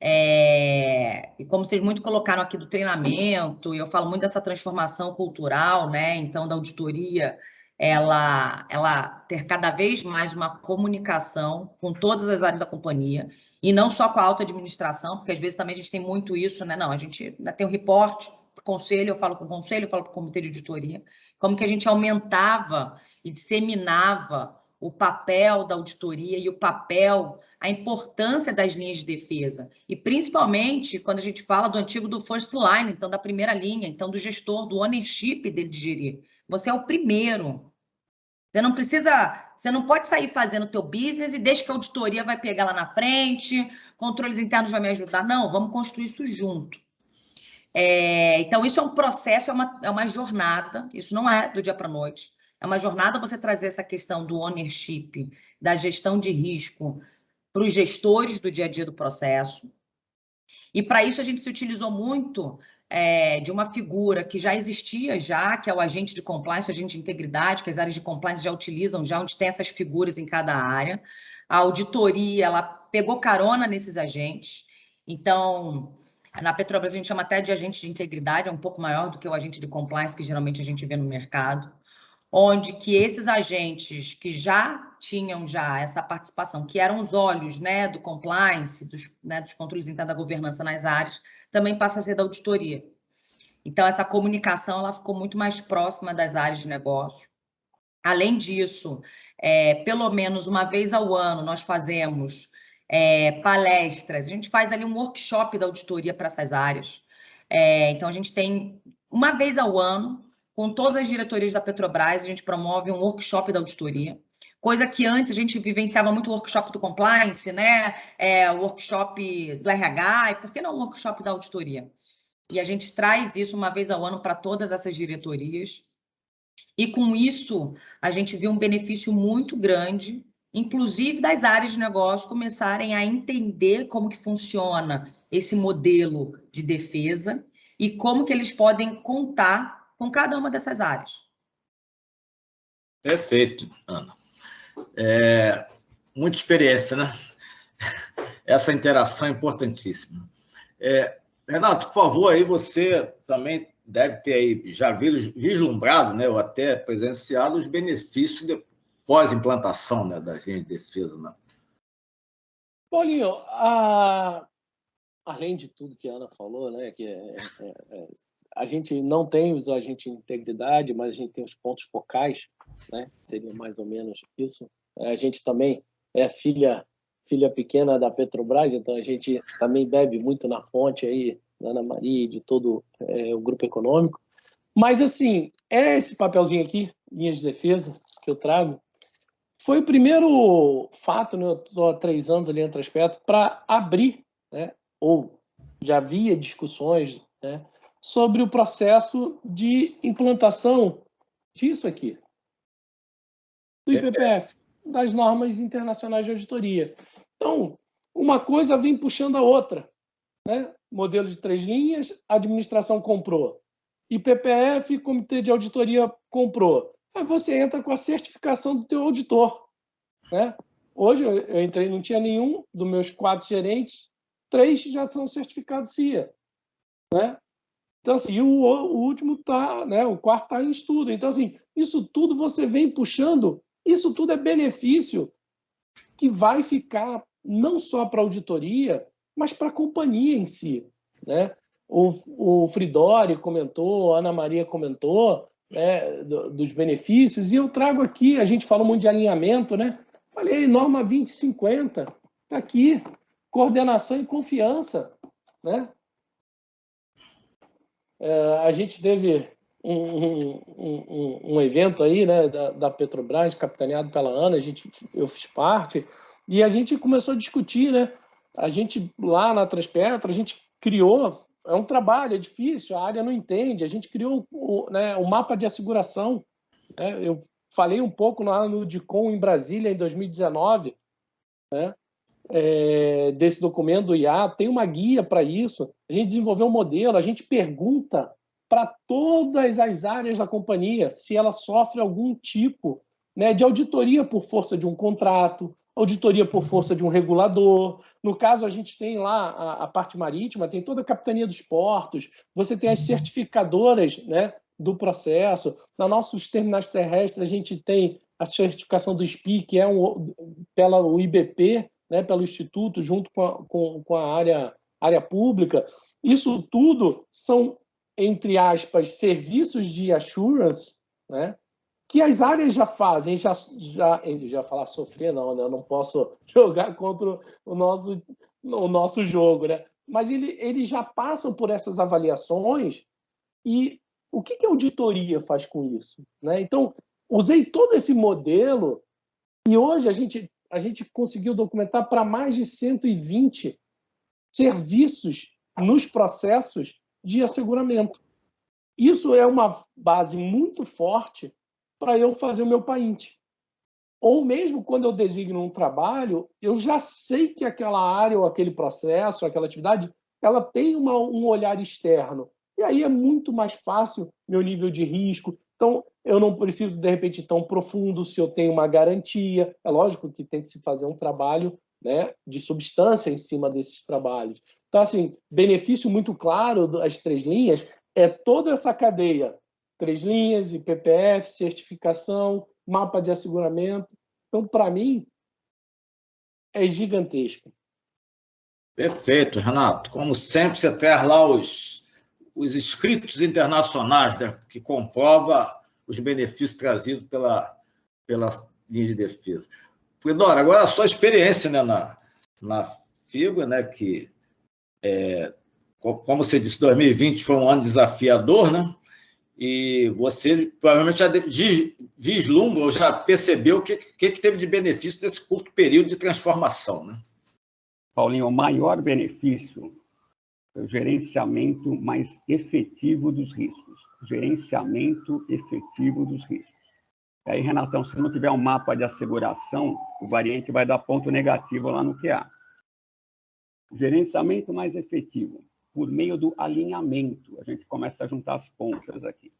e como vocês muito colocaram aqui do treinamento, e eu falo muito dessa transformação cultural, né? Então, da auditoria, ela ter cada vez mais uma comunicação com todas as áreas da companhia, e não só com a alta administração, porque às vezes também a gente tem muito isso, né? Não, a gente ainda tem um reporte para o conselho, eu falo com o conselho, eu falo para o comitê de auditoria, como que a gente aumentava e disseminava o papel da auditoria e a importância das linhas de defesa. E, principalmente, quando a gente fala do first line, então, da primeira linha, então, do gestor, do ownership dele de gerir. Você é o primeiro. Você não precisa Você não pode sair fazendo o teu business e deixa que a auditoria vai pegar lá na frente, controles internos vai me ajudar. Não, vamos construir isso junto. Então, isso é um processo, é uma jornada, isso não é do dia para a noite. É uma jornada você trazer essa questão do ownership, da gestão de risco para os gestores do dia a dia do processo. E para isso a gente se utilizou muito de uma figura que já existia que é o agente de compliance, o agente de integridade, que as áreas de compliance já utilizam, onde tem essas figuras em cada área. A auditoria, ela pegou carona nesses agentes. Então, na Petrobras a gente chama até de agente de integridade, é um pouco maior do que o agente de compliance que geralmente a gente vê no mercado, onde que esses agentes que já tinham essa participação, que eram os olhos, né, do compliance, dos controles internos da governança nas áreas, também passa a ser da auditoria. Então, essa comunicação ela ficou muito mais próxima das áreas de negócio. Além disso, pelo menos uma vez ao ano, nós fazemos palestras, a gente faz ali um workshop da auditoria para essas áreas. Então, a gente tem, uma vez ao ano, com todas as diretorias da Petrobras, a gente promove um workshop da auditoria, coisa que antes a gente vivenciava muito o workshop do compliance, né? O workshop do RH, e por que não o workshop da auditoria? E a gente traz isso uma vez ao ano para todas essas diretorias. E com isso, a gente viu um benefício muito grande, inclusive das áreas de negócio começarem a entender como que funciona esse modelo de defesa e como que eles podem contar com cada uma dessas áreas. Perfeito, Ana. Muita experiência, né? Essa interação é importantíssima. Renato, por favor, aí você também deve ter aí já vislumbrado, né, ou até presenciado os benefícios de pós-implantação, né, da agente de defesa. Né? Paulinho, além de tudo que a Ana falou, né, que a gente não tem os agentes de integridade, mas a gente tem os pontos focais, né, seria mais ou menos isso. A gente também é filha pequena da Petrobras, então a gente também bebe muito na fonte aí, da Ana Maria e de todo o grupo econômico. Mas, assim, esse papelzinho aqui, linhas de defesa, que eu trago, foi o primeiro fato, né, eu estou há 3 anos ali entre as pedras, para abrir, né, ou já havia discussões, né, sobre o processo de implantação disso aqui, do IPPF, das normas internacionais de auditoria. Então, uma coisa vem puxando a outra, né? Modelo de 3 linhas, a administração comprou. IPPF, Comitê de Auditoria comprou. Aí você entra com a certificação do teu auditor, né? Hoje eu entrei, não tinha nenhum dos meus 4 gerentes, 3 já são certificados CIA, né? Então, assim, e o último tá, né? O quarto está em estudo. Então, assim, isso tudo você vem puxando, isso tudo é benefício que vai ficar não só para a auditoria, mas para a companhia em si, né? O Fridori comentou, a Ana Maria comentou, né, dos benefícios, e eu trago aqui, a gente falou muito de alinhamento, né? Falei, norma 2050, está aqui, coordenação e confiança, né? A gente teve um evento aí, né, da Petrobras, capitaneado pela Ana, eu fiz parte, e a gente começou a discutir, né? A gente, lá na Transpetro, a gente criou, é um trabalho, é difícil, a área não entende, a gente criou o mapa de asseguração, né? Eu falei um pouco lá no DICOM em Brasília, em 2019, né? Desse documento do IA, tem uma guia para isso, a gente desenvolveu um modelo, a gente pergunta para todas as áreas da companhia se ela sofre algum tipo, né, de auditoria por força de um contrato, auditoria por força de um regulador. No caso, a gente tem lá a parte marítima, tem toda a capitania dos portos, você tem as certificadoras, né, do processo. Na nossos terminais terrestres, a gente tem a certificação do SPI, que é pela IBP, né, pelo Instituto, junto com a área pública. Isso tudo são, entre aspas, serviços de assurance, né, que as áreas já fazem, já falar sofrer, não, né? Eu não posso jogar contra o nosso jogo, né? Mas eles já passam por essas avaliações e o que a auditoria faz com isso, né? Então, usei todo esse modelo E hoje a gente conseguiu documentar para mais de 120 serviços nos processos de asseguramento. Isso é uma base muito forte para eu fazer o meu paint. Ou mesmo quando eu designo um trabalho, eu já sei que aquela área ou aquele processo, aquela atividade, ela tem um olhar externo. E aí é muito mais fácil meu nível de risco. Então, eu não preciso, de repente, tão profundo se eu tenho uma garantia. É lógico que tem que se fazer um trabalho, né, de substância em cima desses trabalhos. Então, assim, benefício muito claro das 3 linhas é toda essa cadeia. 3 linhas, IPPF, certificação, mapa de asseguramento. Então, para mim, é gigantesco. Perfeito, Renato. Como sempre, você traz lá os escritos internacionais, né, que comprova os benefícios trazidos pela linha de defesa. Fridora, agora a sua experiência, né, na FIBA, né, que, como você disse, 2020 foi um ano desafiador, né? E você provavelmente já vislumbra ou já percebeu o que teve de benefício desse curto período de transformação, né? Paulinho, o maior benefício é o gerenciamento mais efetivo dos riscos. Gerenciamento efetivo dos riscos. E aí, Renatão, se não tiver um mapa de asseguração, o variante vai dar ponto negativo lá no QA. Gerenciamento mais efetivo, por meio do alinhamento. A gente começa a juntar as pontas aqui.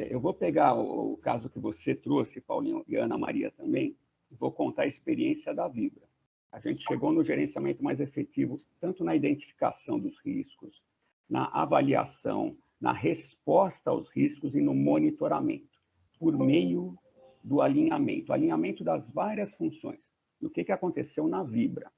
Eu vou pegar o caso que você trouxe, Paulinho, e Ana Maria também, e vou contar a experiência da Vibra. A gente chegou no gerenciamento mais efetivo, tanto na identificação dos riscos, na avaliação, na resposta aos riscos e no monitoramento, por meio do alinhamento das várias funções. E o que aconteceu na Vibra?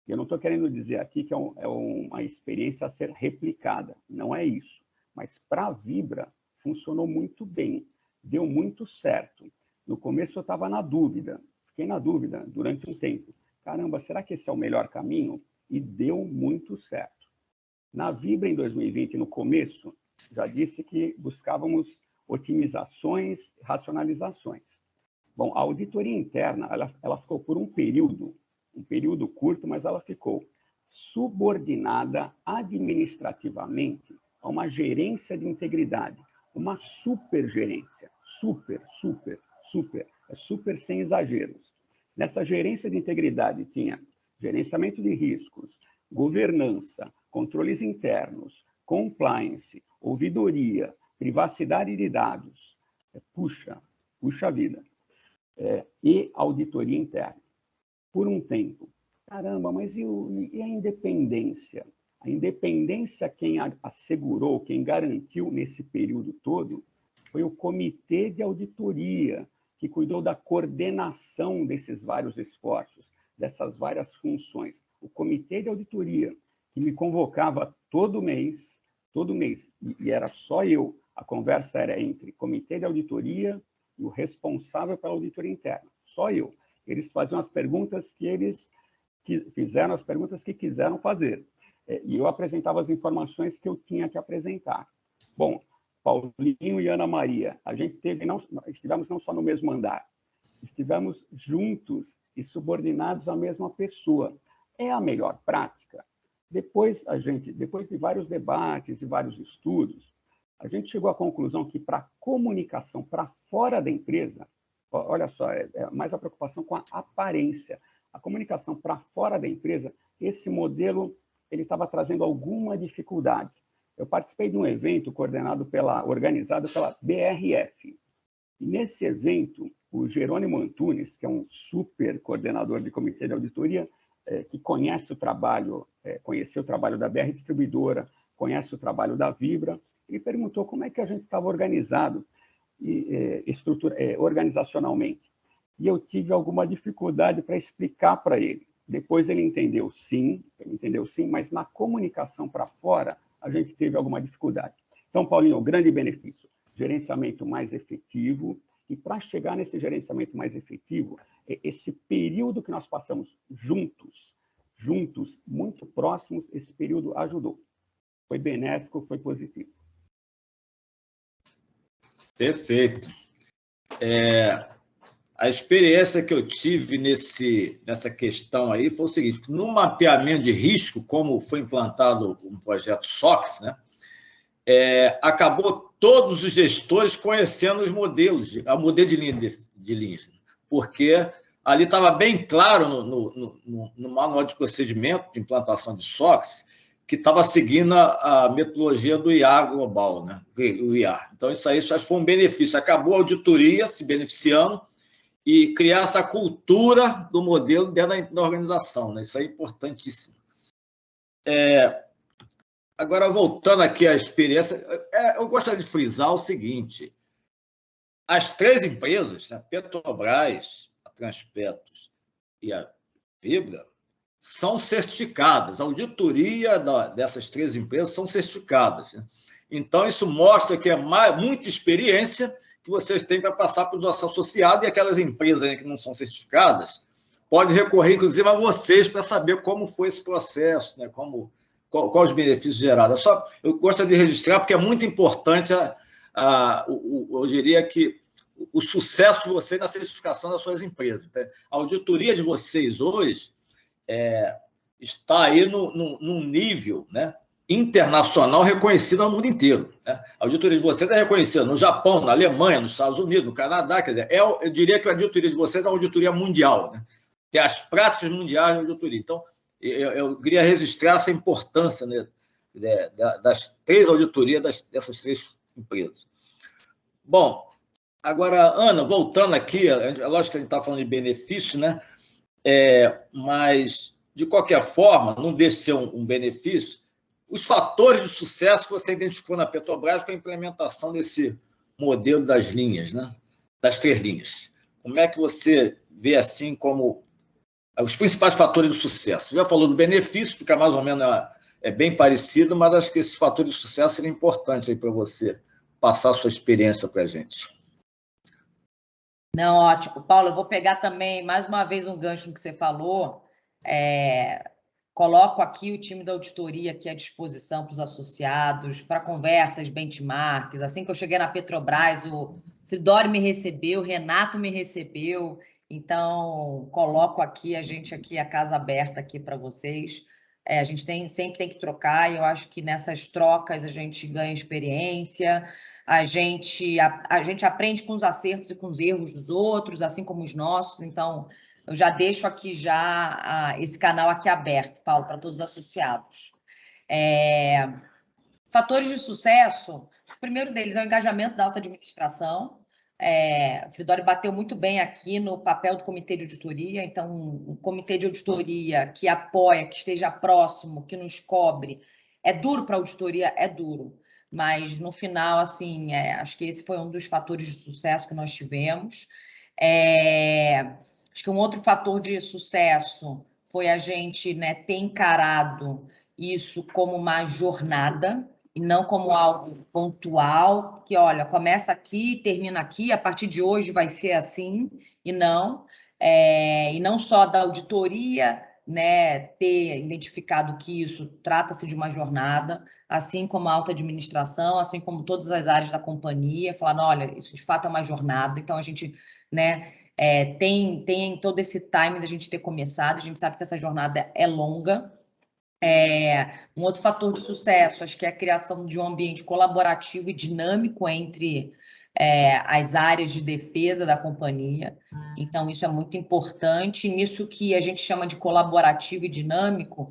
Eu não estou querendo dizer aqui que é uma experiência a ser replicada, não é isso. Mas para a Vibra, funcionou muito bem, deu muito certo. No começo eu estava na dúvida, fiquei na dúvida durante um tempo. Caramba, será que esse é o melhor caminho? E deu muito certo. Na Vibra, em 2020, no começo, já disse que buscávamos otimizações, racionalizações. Bom, a auditoria interna, ela ficou por um período curto, mas ela ficou subordinada administrativamente a uma gerência de integridade, uma supergerência, super, é super sem exageros. Nessa gerência de integridade tinha gerenciamento de riscos, governança, controles internos, compliance, ouvidoria, privacidade de dados. Puxa vida. E auditoria interna. Por um tempo. Caramba, mas e a independência? A independência, quem assegurou, quem garantiu nesse período todo, foi o Comitê de Auditoria, que cuidou da coordenação desses vários esforços, dessas várias funções. O Comitê de Auditoria, que me convocava todo mês, e era só eu. A conversa era entre Comitê de Auditoria e o responsável pela auditoria interna, só eu. Eles faziam as perguntas fizeram as perguntas que quiseram fazer. E eu apresentava as informações que eu tinha que apresentar. Bom, Paulinho e Ana Maria, estivemos não só no mesmo andar, estivemos juntos e subordinados à mesma pessoa. É a melhor prática? Depois de vários debates e vários estudos, a gente chegou à conclusão que para a comunicação para fora da empresa, olha só, é mais a preocupação com a aparência. A comunicação para fora da empresa, esse modelo ele estava trazendo alguma dificuldade. Eu participei de um evento organizado pela BRF. E nesse evento, o Jerônimo Antunes, que é um super coordenador de comitê de auditoria, que conhece o trabalho, conheceu o trabalho da BR Distribuidora, conhece o trabalho da Vibra, ele perguntou como é que a gente estava organizado organizacionalmente. E eu tive alguma dificuldade para explicar para ele. Depois ele entendeu sim, mas na comunicação para fora, a gente teve alguma dificuldade. Então, Paulinho, grande benefício, gerenciamento mais efetivo, e para chegar nesse gerenciamento mais efetivo, esse período que nós passamos juntos, muito próximos, esse período ajudou. Foi benéfico, foi positivo. Perfeito. A experiência que eu tive nessa questão aí foi o seguinte: no mapeamento de risco, como foi implantado um projeto SOX, né, acabou todos os gestores conhecendo os modelos, a modelo de linhas, porque ali estava bem claro no manual de procedimento de implantação de SOX que estava seguindo a metodologia do IA global, né, o IA. Então, isso aí acho que foi um benefício. Acabou a auditoria se beneficiando e criar essa cultura do modelo dentro da organização, né? Isso é importantíssimo. Agora, voltando aqui à experiência, eu gostaria de frisar o seguinte: as três empresas, a Petrobras, a Transpetro e a Vibra, são certificadas. A auditoria dessas três empresas são certificadas, né? Então, isso mostra que é muita experiência que vocês têm para passar para os nossos associados, e aquelas empresas que não são certificadas podem recorrer, inclusive, a vocês para saber como foi esse processo, né? Quais os benefícios gerados. Eu gostaria de registrar, porque é muito importante, eu diria que o sucesso de vocês na certificação das suas empresas. Tá? A auditoria de vocês hoje está aí num nível, né, internacional reconhecido no mundo inteiro. Né? A auditoria de vocês é reconhecida no Japão, na Alemanha, nos Estados Unidos, no Canadá. Quer dizer, eu diria que a auditoria de vocês é uma auditoria mundial. Né? Tem as práticas mundiais de auditoria. Então, eu queria registrar essa importância, né, das três auditorias dessas três empresas. Bom, agora, Ana, voltando aqui, lógico que a gente está falando de benefício, né? Mas, de qualquer forma, não deixa de ser um benefício, os fatores de sucesso que você identificou na Petrobras com a implementação desse modelo das linhas, né? Das três linhas. Como é que você vê assim como os principais fatores de sucesso? Você já falou do benefício, fica mais ou menos bem parecido, mas acho que esses fatores de sucesso seriam importantes aí para você passar a sua experiência para a gente. Não, ótimo. Paulo, eu vou pegar também, mais uma vez, um gancho no que você falou. Coloco aqui o time da auditoria aqui à disposição para os associados, para conversas, benchmarks. Assim que eu cheguei na Petrobras, o Fridório me recebeu, o Renato me recebeu. Então, coloco aqui, a casa aberta aqui para vocês. A gente sempre tem que trocar, e eu acho que nessas trocas a gente ganha experiência, a gente aprende com os acertos e com os erros dos outros, assim como os nossos. Então, eu já deixo aqui esse canal aqui aberto, Paulo, para todos os associados. Fatores de sucesso, o primeiro deles é o engajamento da alta administração. O Fridório bateu muito bem aqui no papel do comitê de auditoria. Então, um comitê de auditoria que apoia, que esteja próximo, que nos cobre. É duro para a auditoria? É duro. Mas, no final, assim, acho que esse foi um dos fatores de sucesso que nós tivemos. Acho que um outro fator de sucesso foi a gente, né, ter encarado isso como uma jornada e não como algo pontual, que, olha, começa aqui, termina aqui, a partir de hoje vai ser assim, e não só da auditoria, né, ter identificado que isso trata-se de uma jornada, assim como a alta administração, assim como todas as áreas da companhia, falando, olha, isso de fato é uma jornada, então a gente, né, tem todo esse time da gente ter começado, a gente sabe que essa jornada é longa. Um outro fator de sucesso, acho que é a criação de um ambiente colaborativo e dinâmico entre as áreas de defesa da companhia. Então, isso é muito importante. Nisso que a gente chama de colaborativo e dinâmico,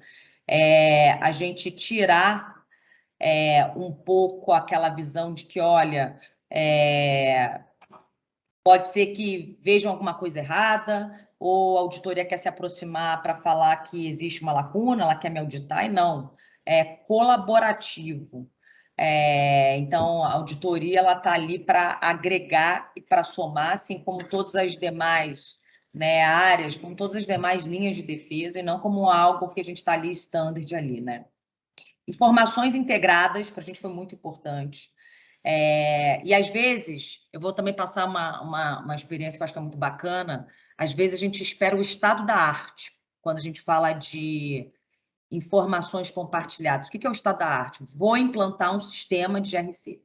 a gente tirar um pouco aquela visão de que, olha, pode ser que vejam alguma coisa errada, ou a auditoria quer se aproximar para falar que existe uma lacuna, ela quer me auditar, e não. É colaborativo. Então, a auditoria está ali para agregar e para somar, assim como todas as demais, né, áreas, como todas as demais linhas de defesa, e não como algo que a gente está ali standard ali, né? Informações integradas, para a gente foi muito importante. E, às vezes, eu vou também passar uma experiência que eu acho que é muito bacana. Às vezes, a gente espera o estado da arte quando a gente fala de informações compartilhadas. O que é o estado da arte? Vou implantar um sistema de GRC.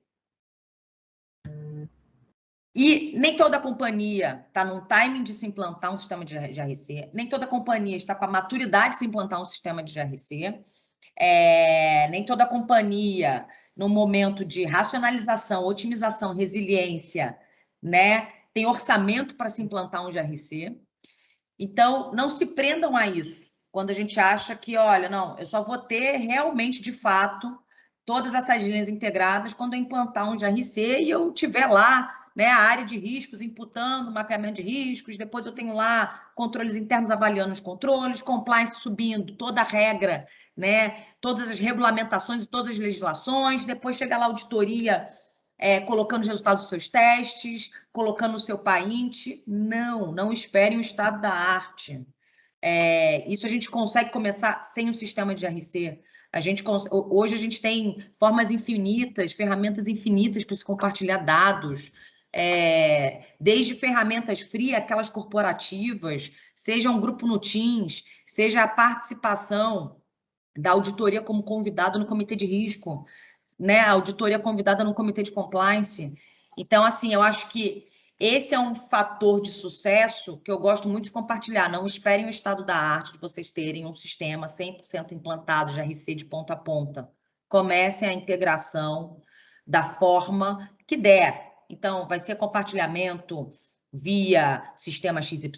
E nem toda companhia está num timing de se implantar um sistema de GRC, nem toda companhia está com a maturidade de se implantar um sistema de GRC, nem toda companhia, no momento de racionalização, otimização, resiliência, né, tem orçamento para se implantar um GRC. Então, não se prendam a isso. Quando a gente acha que, olha, não, eu só vou ter realmente, de fato, todas essas linhas integradas quando eu implantar um GRC e eu tiver lá, né, a área de riscos imputando, mapeamento de riscos, depois eu tenho lá controles internos avaliando os controles, compliance subindo, toda a regra, né, todas as regulamentações e todas as legislações, depois chega lá a auditoria colocando os resultados dos seus testes, colocando o seu paint. Não esperem o estado da arte. Isso a gente consegue começar sem um sistema de GRC. Hoje a gente tem formas infinitas, ferramentas infinitas para se compartilhar dados, desde ferramentas free, aquelas corporativas, seja um grupo no Teams, seja a participação da auditoria como convidado no comitê de risco, né? A auditoria convidada no comitê de compliance. Então, assim, eu acho que esse é um fator de sucesso que eu gosto muito de compartilhar. Não esperem o estado da arte de vocês terem um sistema 100% implantado, GRC de ponta a ponta. Comecem a integração da forma que der. Então, vai ser compartilhamento via sistema XYZ,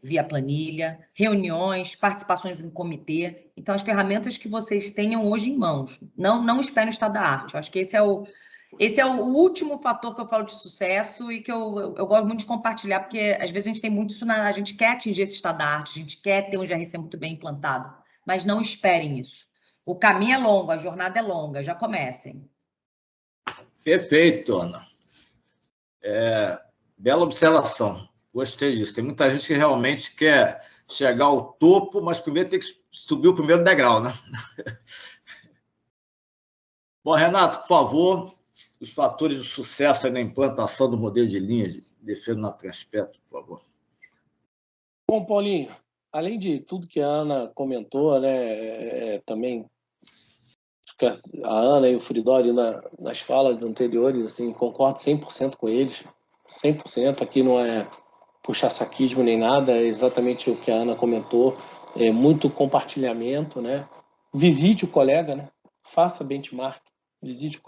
via planilha, reuniões, participações no comitê. Então, as ferramentas que vocês tenham hoje em mãos. Não esperem o estado da arte. Eu acho que esse é o último fator que eu falo de sucesso e que eu gosto muito de compartilhar, porque às vezes a gente tem muito isso, a gente quer atingir esse estado da arte, a gente quer ter um GRC muito bem implantado, mas não esperem isso. O caminho é longo, a jornada é longa, já comecem. Perfeito, Ana. Bela observação. Gostei disso. Tem muita gente que realmente quer chegar ao topo, mas primeiro tem que subir o primeiro degrau, né? Bom, Renato, por favor, os fatores de sucesso na implantação do modelo de linha de defesa na Transpetro, por favor. Bom, Paulinho, além de tudo que a Ana comentou, né, também a Ana e o Fridolin nas falas anteriores, assim, concordo 100% com eles, 100%. Aqui não é puxa-saquismo nem nada, é exatamente o que a Ana comentou, é muito compartilhamento, né? Visite o colega, né? Faça benchmark, visite o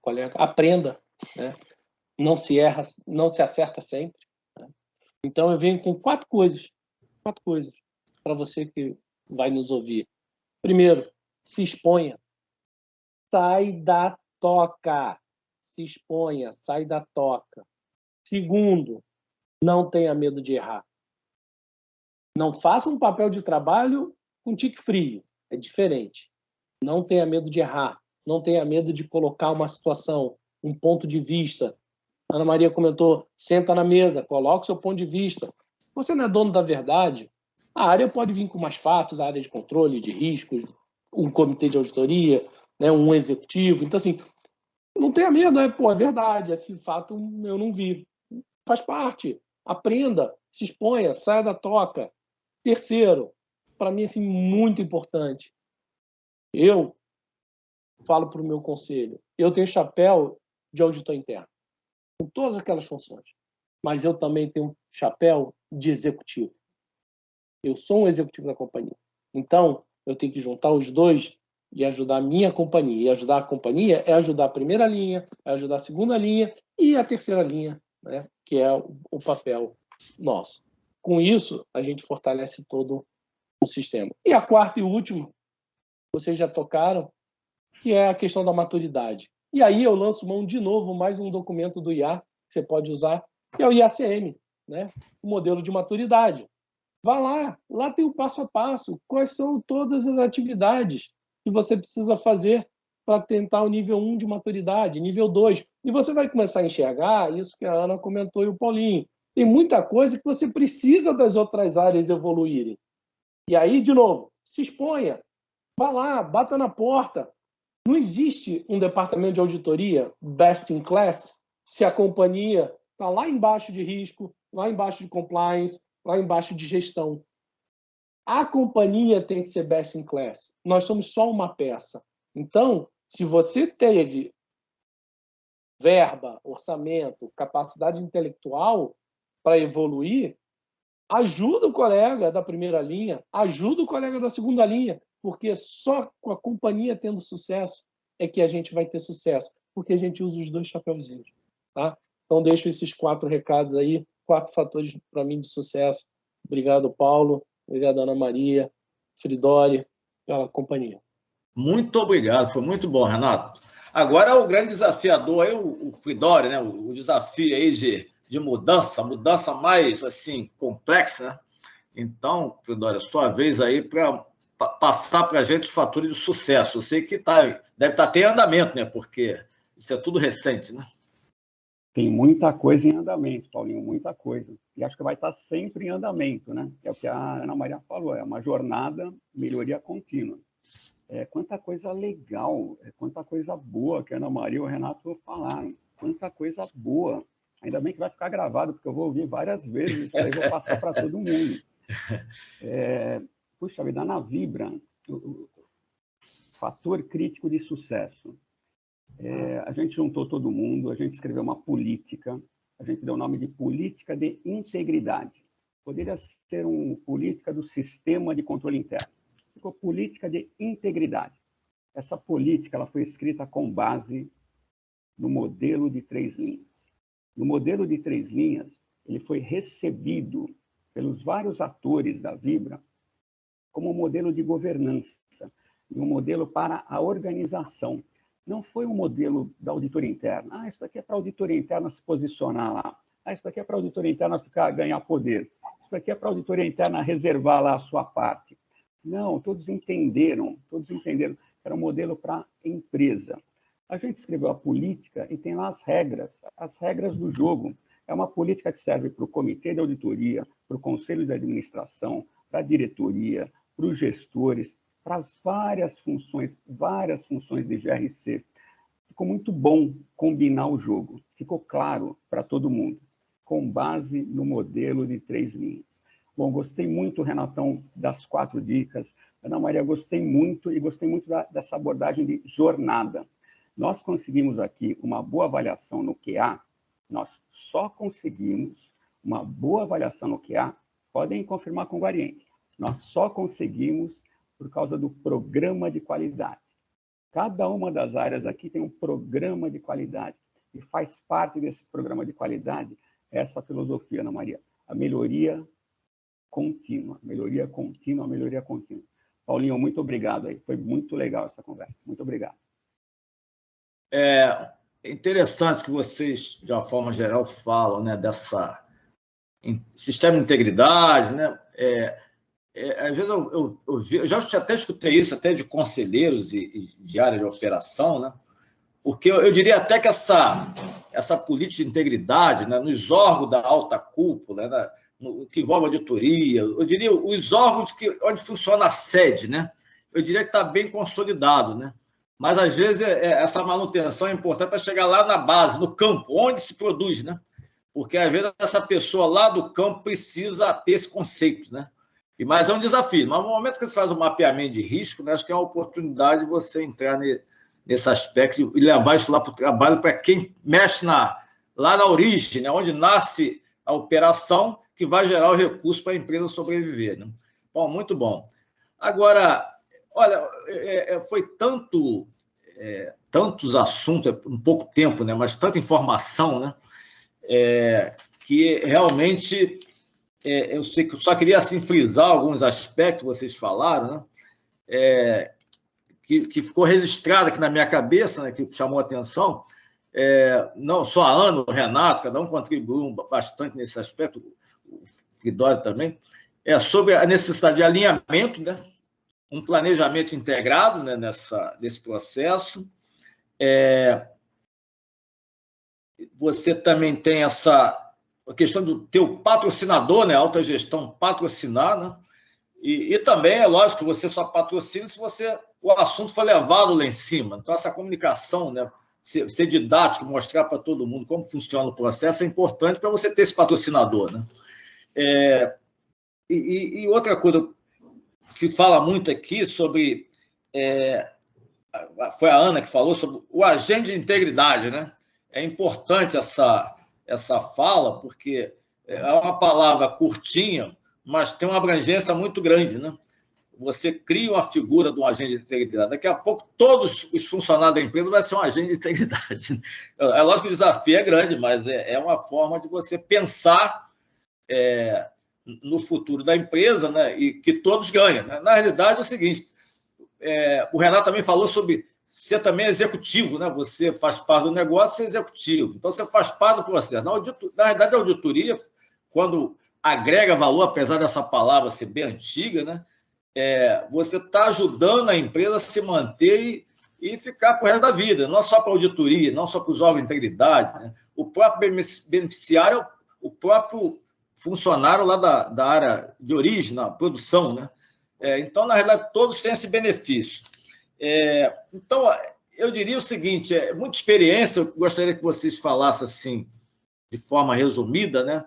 colega, aprenda, né? Não se erra, não se acerta sempre, né? Então eu venho com quatro coisas para você que vai nos ouvir. Primeiro, se exponha. Sai da toca. Se exponha, sai da toca. Segundo, não tenha medo de errar. Não faça um papel de trabalho com tique frio. É diferente. Não tenha medo de errar. Não tenha medo de colocar uma situação, um ponto de vista. A Ana Maria comentou, senta na mesa, coloca o seu ponto de vista. Você não é dono da verdade. A área pode vir com mais fatos, a área de controle, de riscos, um comitê de auditoria, né, um executivo. Então, assim, não tenha medo, é verdade, esse fato eu não vi. Faz parte. Aprenda, se exponha, saia da toca. Terceiro, para mim, assim, muito importante. Eu falo para o meu conselho, eu tenho chapéu de auditor interno, com todas aquelas funções, mas eu também tenho um chapéu de executivo. Eu sou um executivo da companhia. Então, eu tenho que juntar os dois e ajudar a minha companhia. E ajudar a companhia é ajudar a primeira linha, é ajudar a segunda linha e a terceira linha, né? Que é o papel nosso. Com isso, a gente fortalece todo o sistema. E a quarta e última, vocês já tocaram, que é a questão da maturidade. E aí eu lanço mão de novo mais um documento do IA que você pode usar, que é o IACM, né? O modelo de maturidade. Vá lá tem o passo a passo, quais são todas as atividades que você precisa fazer para tentar o nível 1 de maturidade, nível 2. E você vai começar a enxergar isso que a Ana comentou e o Paulinho. Tem muita coisa que você precisa das outras áreas evoluírem. E aí, de novo, se exponha, vá lá, bata na porta. Não existe um departamento de auditoria best in class se a companhia está lá embaixo de risco, lá embaixo de compliance, lá embaixo de gestão. A companhia tem que ser best in class. Nós somos só uma peça. Então, se você teve verba, orçamento, capacidade intelectual para evoluir, ajuda o colega da primeira linha, ajuda o colega da segunda linha, porque só com a companhia tendo sucesso é que a gente vai ter sucesso, porque a gente usa os dois chapeuzinhos. Tá? Então, deixo esses 4 recados aí, 4 fatores para mim de sucesso. Obrigado, Paulo. Obrigado, Ana Maria, Fridolli, pela companhia. Muito obrigado, foi muito bom, Renato. Agora o grande desafiador aí, o Fridolli, né? O desafio aí de mudança mais assim complexa, né? Então, Fridolli, sua vez aí para passar para a gente os fatores de sucesso. Eu sei que deve estar até em andamento, né? Porque isso é tudo recente, né? Tem muita coisa em andamento, Paulinho, muita coisa. E acho que vai estar sempre em andamento, né? É o que a Ana Maria falou, é uma jornada, melhoria contínua. Quanta coisa legal, quanta coisa boa que a Ana Maria e o Renato falaram. Quanta coisa boa. Ainda bem que vai ficar gravado, porque eu vou ouvir várias vezes, aí vou passar para todo mundo. Puxa vida, na Vibra, o fator crítico de sucesso. A gente juntou todo mundo, a gente escreveu uma política, a gente deu o nome de política de integridade. Poderia ser uma política do sistema de controle interno. Ficou política de integridade. Essa política ela foi escrita com base no modelo de 3 linhas. No modelo de 3 linhas, ele foi recebido pelos vários atores da Vibra como um modelo de governança, um modelo para a organização. Não foi um modelo da auditoria interna. Isso daqui é para a auditoria interna se posicionar lá. Isso daqui é para a auditoria interna ganhar poder. Isso daqui é para a auditoria interna reservar lá a sua parte. Não, todos entenderam que era um modelo para a empresa. A gente escreveu a política e tem lá as regras do jogo. É uma política que serve para o comitê de auditoria, para o conselho de administração, para a diretoria, para os gestores, para as várias funções de GRC. Ficou muito bom combinar o jogo. Ficou claro para todo mundo, com base no modelo de 3 linhas. Bom, gostei muito, Renatão, das 4 dicas. Ana Maria, gostei muito dessa abordagem de jornada. Nós conseguimos aqui uma boa avaliação no QA, nós só conseguimos uma boa avaliação no QA, podem confirmar com o Guariente, nós só conseguimos por causa do programa de qualidade. Cada uma das áreas aqui tem um programa de qualidade e faz parte desse programa de qualidade essa filosofia, Ana Maria, a melhoria contínua. Paulinho, muito obrigado aí. Foi muito legal essa conversa. Muito obrigado. É interessante que vocês, de uma forma geral, falam, né, dessa sistema de integridade, né? Às vezes eu já até escutei isso até de conselheiros e de área de operação, né? Porque eu diria até que essa política de integridade, né, nos órgãos da alta cúpula, né, no que envolve auditoria, eu diria os órgãos onde funciona a sede, né? Eu diria que está bem consolidado, né? Mas, às vezes, essa manutenção é importante para chegar lá na base, no campo, onde se produz, né? Porque, às vezes, essa pessoa lá do campo precisa ter esse conceito, né? Mas é um desafio. Mas, no momento que você faz o mapeamento de risco, né, acho que é uma oportunidade de você entrar nesse aspecto e levar isso lá para o trabalho para quem mexe lá na origem, né, onde nasce a operação, que vai gerar o recurso para a empresa sobreviver, né? Bom, muito bom. Agora, olha, foi tantos assuntos, em pouco tempo, né, mas tanta informação, né, que realmente eu sei que eu só queria assim, frisar alguns aspectos que vocês falaram, né, que ficou registrado aqui na minha cabeça, né, que chamou a atenção. Não só a Ana, o Renato, cada um contribuiu bastante nesse aspecto, o Fridolli também, sobre a necessidade de alinhamento, né, um planejamento integrado, né, nesse processo. Você também tem a questão do teu patrocinador, né, alta gestão patrocinar, né, e também é lógico que você só patrocina se o assunto for levado lá em cima. Então, essa comunicação, né, ser didático, mostrar para todo mundo como funciona o processo é importante para você ter esse patrocinador, né? E outra coisa, se fala muito aqui sobre... foi a Ana que falou sobre o agente de integridade, né? é importante essa fala, porque é uma palavra curtinha, mas tem uma abrangência muito grande, né? Você cria uma figura de um agente de integridade. Daqui a pouco, todos os funcionários da empresa vão ser um agente de integridade. É lógico que o desafio é grande, mas é uma forma de você pensar no futuro da empresa, né? E que todos ganham. Na realidade, é o seguinte, o Renato também falou sobre ser também executivo, né? Você faz parte do negócio, você é executivo. Então, você faz parte do processo. Na realidade, a auditoria, quando agrega valor, apesar dessa palavra ser bem antiga, né? Você está ajudando a empresa a se manter e ficar para o resto da vida, não só para a auditoria, não só para os órgãos de integridade, né? O próprio beneficiário, o próprio funcionário lá da área de origem, na produção, né? Então, na realidade, todos têm esse benefício. Então, eu diria o seguinte, muita experiência, eu gostaria que vocês falassem assim, de forma resumida, né?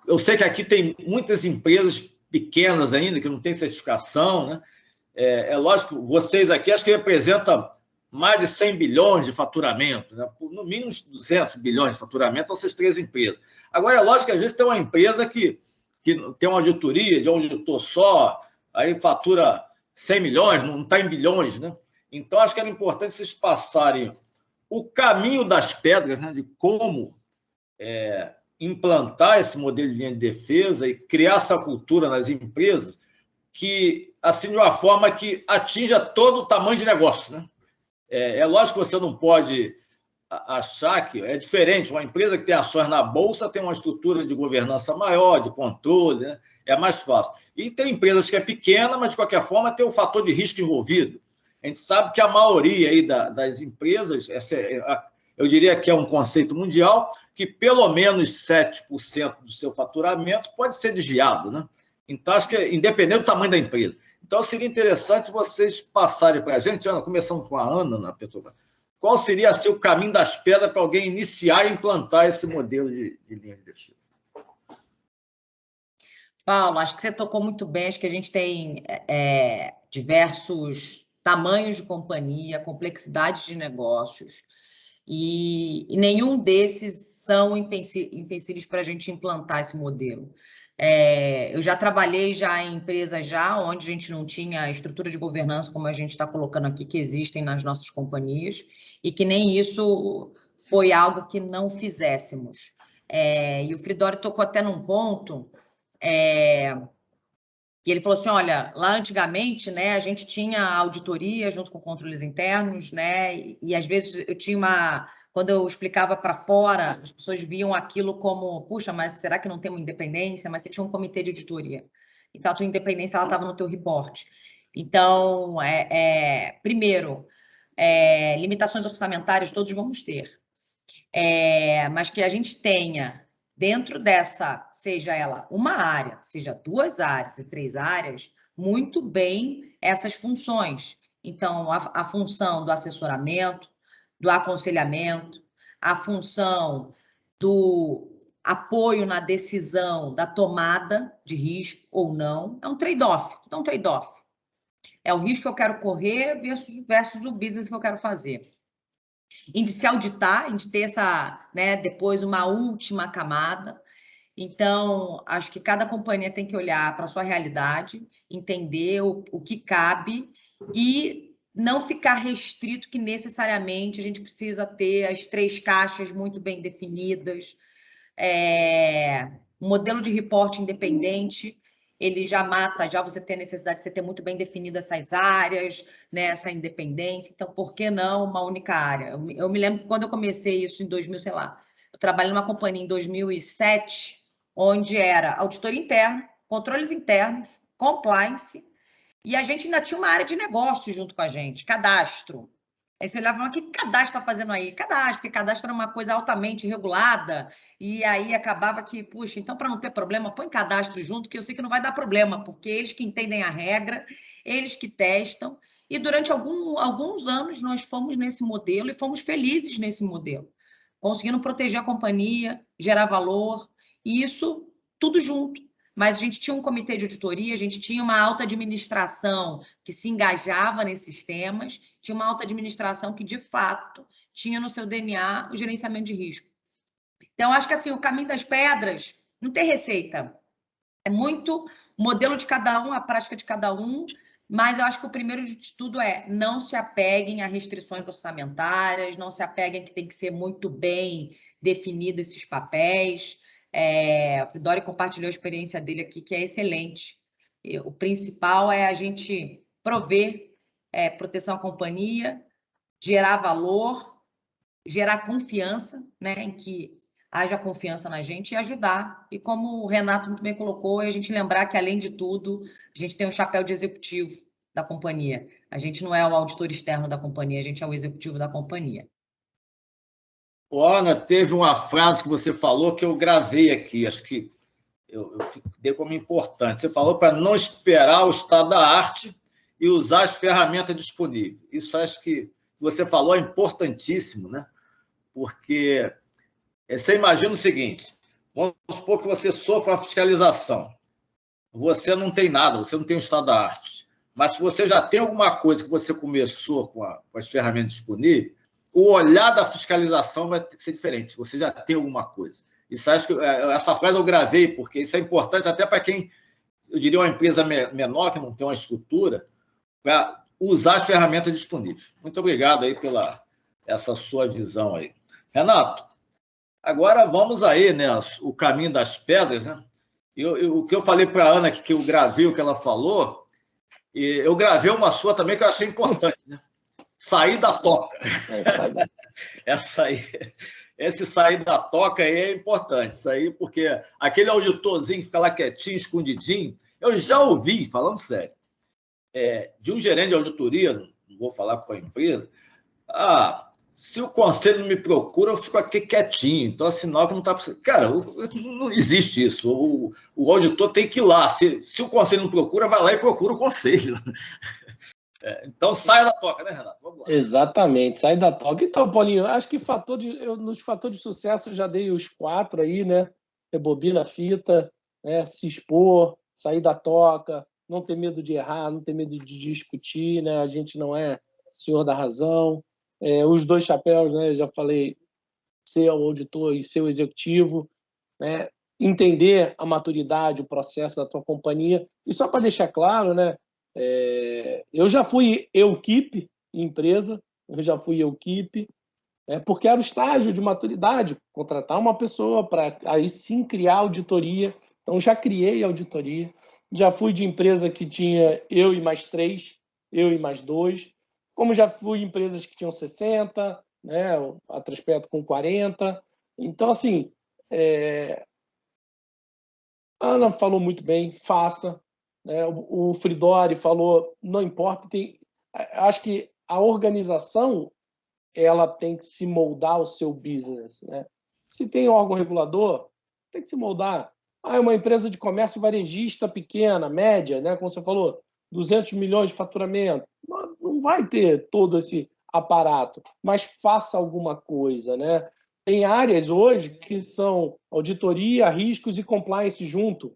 Eu sei que aqui tem muitas empresas pequenas ainda, que não têm certificação, né? Lógico, vocês aqui acho que representam mais de 100 bilhões de faturamento, né? No mínimo 200 bilhões de faturamento, essas 3 empresas. Agora, é lógico que às vezes tem uma empresa que tem uma auditoria de um auditor só, aí fatura 100 milhões, não está em bilhões, né? Então, acho que era importante vocês passarem o caminho das pedras, né, de como implantar esse modelo de linha de defesa e criar essa cultura nas empresas que, assim, de uma forma que atinja todo o tamanho de negócio, né? Lógico que você não pode achar que é diferente. Uma empresa que tem ações na Bolsa tem uma estrutura de governança maior, de controle, né? É mais fácil. E tem empresas que é pequena, mas, de qualquer forma, tem o fator de risco envolvido. A gente sabe que a maioria aí das empresas, eu diria que é um conceito mundial, que pelo menos 7% do seu faturamento pode ser desviado, né? Então, acho que é independente do tamanho da empresa. Então, seria interessante vocês passarem para a gente, Ana, começando com a Ana na Petrobras, qual seria assim, o caminho das pedras para alguém iniciar e implantar esse modelo de linha de defesa? Paulo, acho que você tocou muito bem. Acho que a gente tem diversos tamanhos de companhia, complexidade de negócios, e nenhum desses são empecilhos para a gente implantar esse modelo. Eu já trabalhei em empresas onde a gente não tinha a estrutura de governança como a gente está colocando aqui, que existem nas nossas companhias, e que nem isso foi algo que não fizéssemos. E o Fridório tocou até num ponto que ele falou assim, olha, lá antigamente, né, a gente tinha auditoria junto com controles internos, né, e às vezes eu tinha quando eu explicava para fora, as pessoas viam aquilo como, puxa, mas será que não tem uma independência? Mas você tinha um comitê de auditoria. Então, a tua independência estava no teu reporte. Então, primeiro, limitações orçamentárias todos vamos ter. Mas que a gente tenha dentro dessa, seja ela uma área, seja 2 áreas e 3 áreas, muito bem essas funções. Então, a função do assessoramento, do aconselhamento, a função do apoio na decisão da tomada de risco ou não, é um trade-off. É um trade-off. É o risco que eu quero correr versus o business que eu quero fazer. Em de se auditar, em de ter essa, né, depois uma última camada. Então, acho que cada companhia tem que olhar para a sua realidade, entender o que cabe e não ficar restrito que necessariamente a gente precisa ter as 3 caixas muito bem definidas. Um modelo de reporte independente, ele já mata, já você tem a necessidade de você ter muito bem definido essas áreas, né, essa independência. Então, por que não uma única área? Eu me lembro que quando eu comecei isso em 2000, sei lá, eu trabalhei numa companhia em 2007, onde era auditoria interna, controles internos, compliance, e a gente ainda tinha uma área de negócio junto com a gente, cadastro. Aí você olhava, mas o que cadastro está fazendo aí? Cadastro, porque cadastro era uma coisa altamente regulada, e aí acabava que, puxa, então para não ter problema, põe cadastro junto, que eu sei que não vai dar problema, porque eles que entendem a regra, eles que testam, e durante alguns anos nós fomos nesse modelo e fomos felizes nesse modelo, conseguindo proteger a companhia, gerar valor, e isso tudo junto. Mas a gente tinha um comitê de auditoria, a gente tinha uma alta administração que se engajava nesses temas, tinha uma alta administração que, de fato, tinha no seu DNA o gerenciamento de risco. Então, acho que assim, o caminho das pedras não tem receita. É muito modelo de cada um, a prática de cada um, mas eu acho que o primeiro de tudo é não se apeguem a restrições orçamentárias, não se apeguem que tem que ser muito bem definido esses papéis. O Fridori compartilhou a experiência dele aqui, que é excelente. O principal é a gente prover proteção à companhia, gerar valor, gerar confiança, né, em que haja confiança na gente e ajudar. E como o Renato muito bem colocou, é a gente lembrar que, além de tudo, a gente tem um chapéu de executivo da companhia. A gente não é o auditor externo da companhia, a gente é o executivo da companhia. Ana, teve uma frase que você falou que eu gravei aqui, acho que eu dei como importante. Você falou para não esperar o estado da arte e usar as ferramentas disponíveis. Isso acho que você falou é importantíssimo, né? Porque você imagina o seguinte, vamos supor que você sofra a fiscalização. Você não tem nada, você não tem o estado da arte. Mas se você já tem alguma coisa que você começou com as ferramentas disponíveis, o olhar da fiscalização vai ser diferente. Você já tem alguma coisa. Isso acho que essa frase eu gravei, porque isso é importante até para quem, eu diria, uma empresa menor, que não tem uma estrutura, para usar as ferramentas disponíveis. Muito obrigado aí pela essa sua visão aí. Renato, agora vamos aí, né? O caminho das pedras, né? O que eu falei para a Ana, que eu gravei o que ela falou, e eu gravei uma sua também que eu achei importante, né? Sair da toca. Esse sair da toca aí é importante, isso aí, porque aquele auditorzinho que fica lá quietinho, escondidinho, eu já ouvi, falando sério, de um gerente de auditoria, não vou falar para a empresa, se o conselho não me procura, eu fico aqui quietinho, então é sinal que não está... Cara, não existe isso, o auditor tem que ir lá, se o conselho não procura, vai lá e procura o conselho. Então, saia da toca, né, Renato? Vamos lá. Exatamente, sai da toca. Então, Paulinho, acho que nos fatores de sucesso eu já dei os 4 aí, né? Rebobina a fita, né? Se expor, sair da toca, não ter medo de errar, não ter medo de discutir, né? A gente não é senhor da razão. Os 2 chapéus, né? Eu já falei, ser o auditor e ser o executivo, né? Entender a maturidade, o processo da tua companhia. E só para deixar claro, né? Eu já fui equipe em empresa, porque era o estágio de maturidade, contratar uma pessoa para aí sim criar auditoria. Então, já criei auditoria. Já fui de empresa que tinha eu e mais 3, eu e mais 2, como já fui em empresas que tinham 60, né, a Transpeto com 40. Então, assim, a Ana falou muito bem, faça. O Fridori falou, não importa, acho que a organização ela tem que se moldar ao seu business, né? Se tem órgão regulador, tem que se moldar. É uma empresa de comércio varejista pequena, média, né? Como você falou, 200 milhões de faturamento, não vai ter todo esse aparato, mas faça alguma coisa, né? Tem áreas hoje que são auditoria, riscos e compliance junto,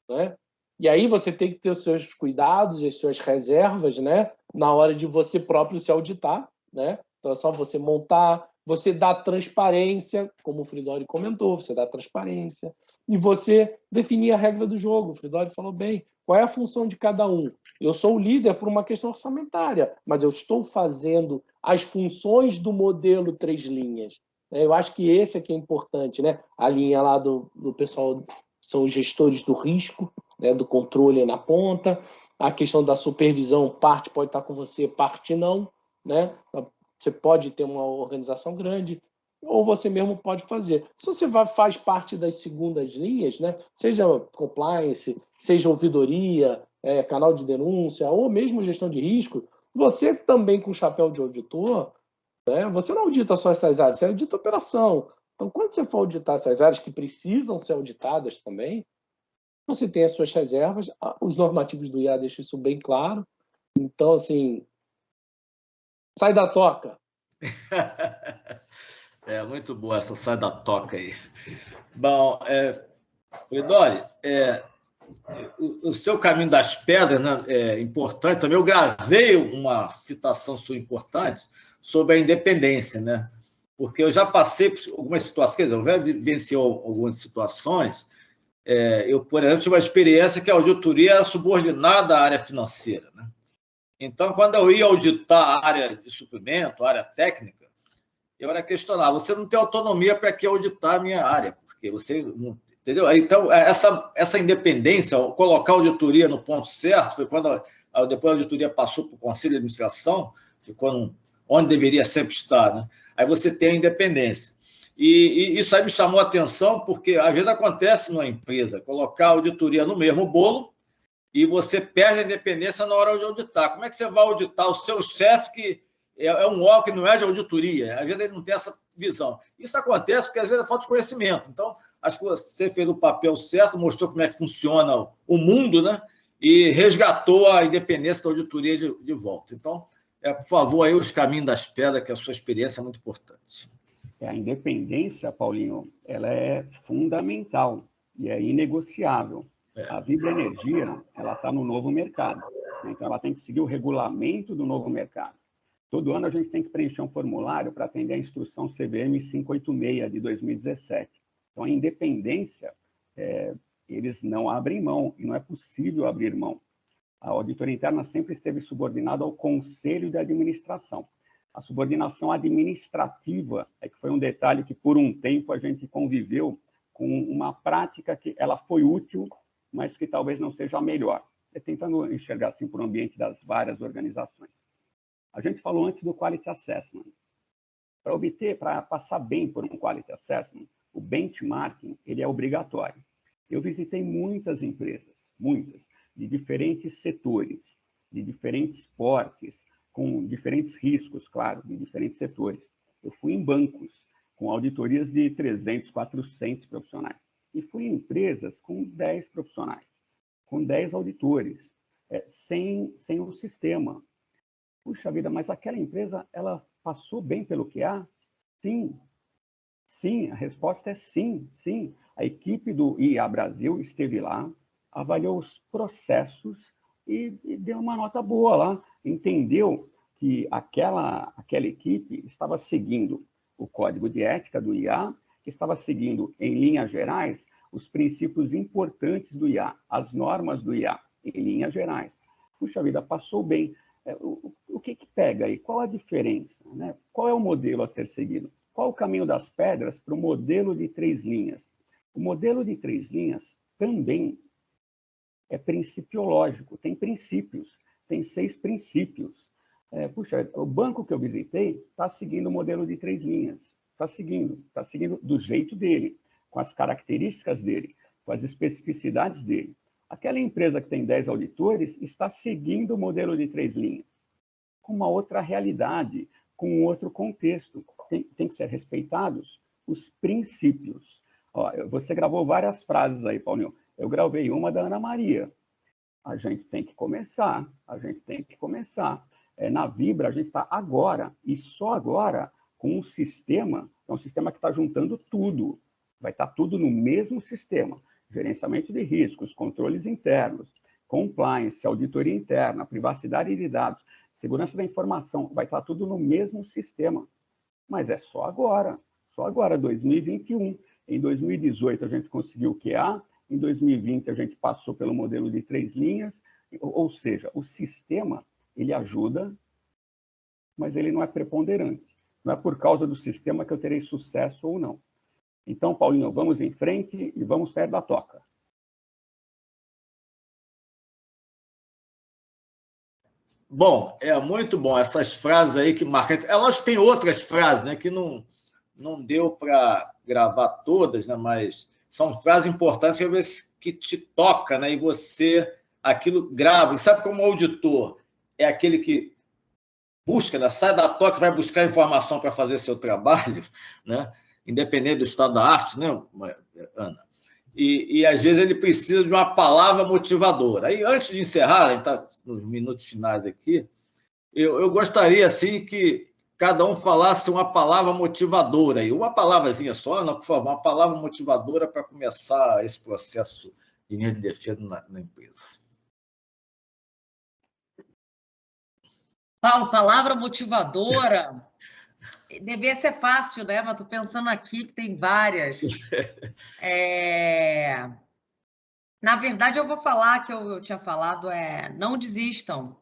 né? E aí você tem que ter os seus cuidados, as suas reservas, né? Na hora de você próprio se auditar, né? Então é só você montar, você dá transparência, como o Fridori comentou, você dá transparência, e você definir a regra do jogo. O Fridori falou bem, qual é a função de cada um? Eu sou o líder por uma questão orçamentária, mas eu estou fazendo as funções do modelo 3 linhas. Eu acho que esse aqui é importante, né? A linha lá do pessoal são os gestores do risco, né, do controle na ponta, a questão da supervisão, parte pode estar com você, parte não, né? Você pode ter uma organização grande, ou você mesmo pode fazer. Se você faz parte das segundas linhas, né, seja compliance, seja ouvidoria, canal de denúncia, ou mesmo gestão de risco, você também com o chapéu de auditor, né, você não audita só essas áreas, você audita a operação. Então, quando você for auditar essas áreas que precisam ser auditadas também, você tem as suas reservas, os normativos do IA deixam isso bem claro. Então, assim, sai da toca. Muito boa essa sai da toca aí. Bom, Fridori, o seu caminho das pedras, né, é importante também. Eu gravei uma citação sua importante sobre a independência, né? porque eu já passei por algumas situações, quer dizer, eu já vivenciei algumas situações. Eu, por exemplo, tive uma experiência que a auditoria era subordinada à área financeira, né? Então, quando eu ia auditar a área de suprimento, a área técnica, eu era questionar, você não tem autonomia para que auditar a minha área, porque você não... Entendeu? Então, essa independência, colocar a auditoria no ponto certo, foi quando depois a auditoria passou para o Conselho de Administração, ficou onde deveria sempre estar, né? Aí você tem a independência. E isso aí me chamou a atenção, porque às vezes acontece numa empresa, colocar a auditoria no mesmo bolo e você perde a independência na hora de auditar. Como é que você vai auditar o seu chefe, que é um órgão que não é de auditoria? Às vezes ele não tem essa visão. Isso acontece porque às vezes é falta de conhecimento. Então, acho que você fez o papel certo, mostrou como é que funciona o mundo, né? E resgatou a independência da auditoria de volta. Então, por favor, aí os caminhos das pedras, que a sua experiência é muito importante. A independência, Paulinho, ela é fundamental e é inegociável. A Vibra Energia, ela está no novo mercado, né? Então ela tem que seguir o regulamento do novo mercado. Todo ano a gente tem que preencher um formulário para atender a instrução CVM 586 de 2017. Então a independência, eles não abrem mão, e não é possível abrir mão. A auditoria interna sempre esteve subordinada ao Conselho de Administração. A subordinação administrativa é que foi um detalhe que, por um tempo, a gente conviveu com uma prática que ela foi útil, mas que talvez não seja a melhor. Tentando enxergar assim por um ambiente das várias organizações. A gente falou antes do Quality Assessment. Para passar bem por um Quality Assessment, o benchmarking ele é obrigatório. Eu visitei muitas empresas, muitas, de diferentes setores, de diferentes portes, com diferentes riscos, claro, de diferentes setores. Eu fui em bancos, com auditorias de 300, 400 profissionais. E fui em empresas com 10 profissionais, com 10 auditores, sem o sistema. Puxa vida, mas aquela empresa, ela passou bem pelo QA? Sim. Sim, a resposta é sim, sim. A equipe do IA Brasil esteve lá, avaliou os processos e deu uma nota boa lá. Entendeu que aquela equipe estava seguindo o código de ética do IA, que estava seguindo, em linhas gerais, os princípios importantes do IA, as normas do IA, em linhas gerais. Puxa vida, passou bem. O que pega aí? Qual a diferença, né? Qual é o modelo a ser seguido? Qual o caminho das pedras para o modelo de 3 linhas? O modelo de 3 linhas também é principiológico, tem princípios, tem 6 princípios. Puxa, o banco que eu visitei está seguindo o modelo de 3 linhas, está seguindo do jeito dele, com as características dele, com as especificidades dele. Aquela empresa que tem 10 auditores está seguindo o modelo de 3 linhas, com uma outra realidade, com um outro contexto. Tem que ser respeitados os princípios. Ó, você gravou várias frases aí, Paulinho. Eu gravei uma da Ana Maria. A gente tem que começar, na Vibra, a gente está agora, e só agora, com um sistema, é um sistema que está juntando tudo. Vai estar tudo no mesmo sistema. Gerenciamento de riscos, controles internos, compliance, auditoria interna, privacidade de dados, segurança da informação, vai estar tudo no mesmo sistema. Mas é só agora, 2021. Em 2018, a gente conseguiu o QA, em 2020, a gente passou pelo modelo de 3 linhas, ou seja, o sistema, ele ajuda, mas ele não é preponderante. Não é por causa do sistema que eu terei sucesso ou não. Então, Paulinho, vamos em frente e vamos sair da toca. Bom, é muito bom essas frases aí que marcam. É lógico que tem outras frases, né, que não deu para gravar todas, né, mas são frases importantes que te toca, né, e você aquilo grava. E sabe como o auditor é aquele que busca, né, sai da toca e vai buscar informação para fazer seu trabalho, né, independente do estado da arte, né, Ana? E às vezes ele precisa de uma palavra motivadora. Aí, antes de encerrar, a gente está nos minutos finais aqui, eu gostaria assim que cada um falasse uma palavra motivadora aí, uma palavrazinha só, não, por favor, uma palavra motivadora para começar esse processo de linha de defesa na empresa. Paulo, palavra motivadora. Devia ser fácil, né? Mas estou pensando aqui que tem várias. Na verdade, eu vou falar que eu tinha falado, não desistam.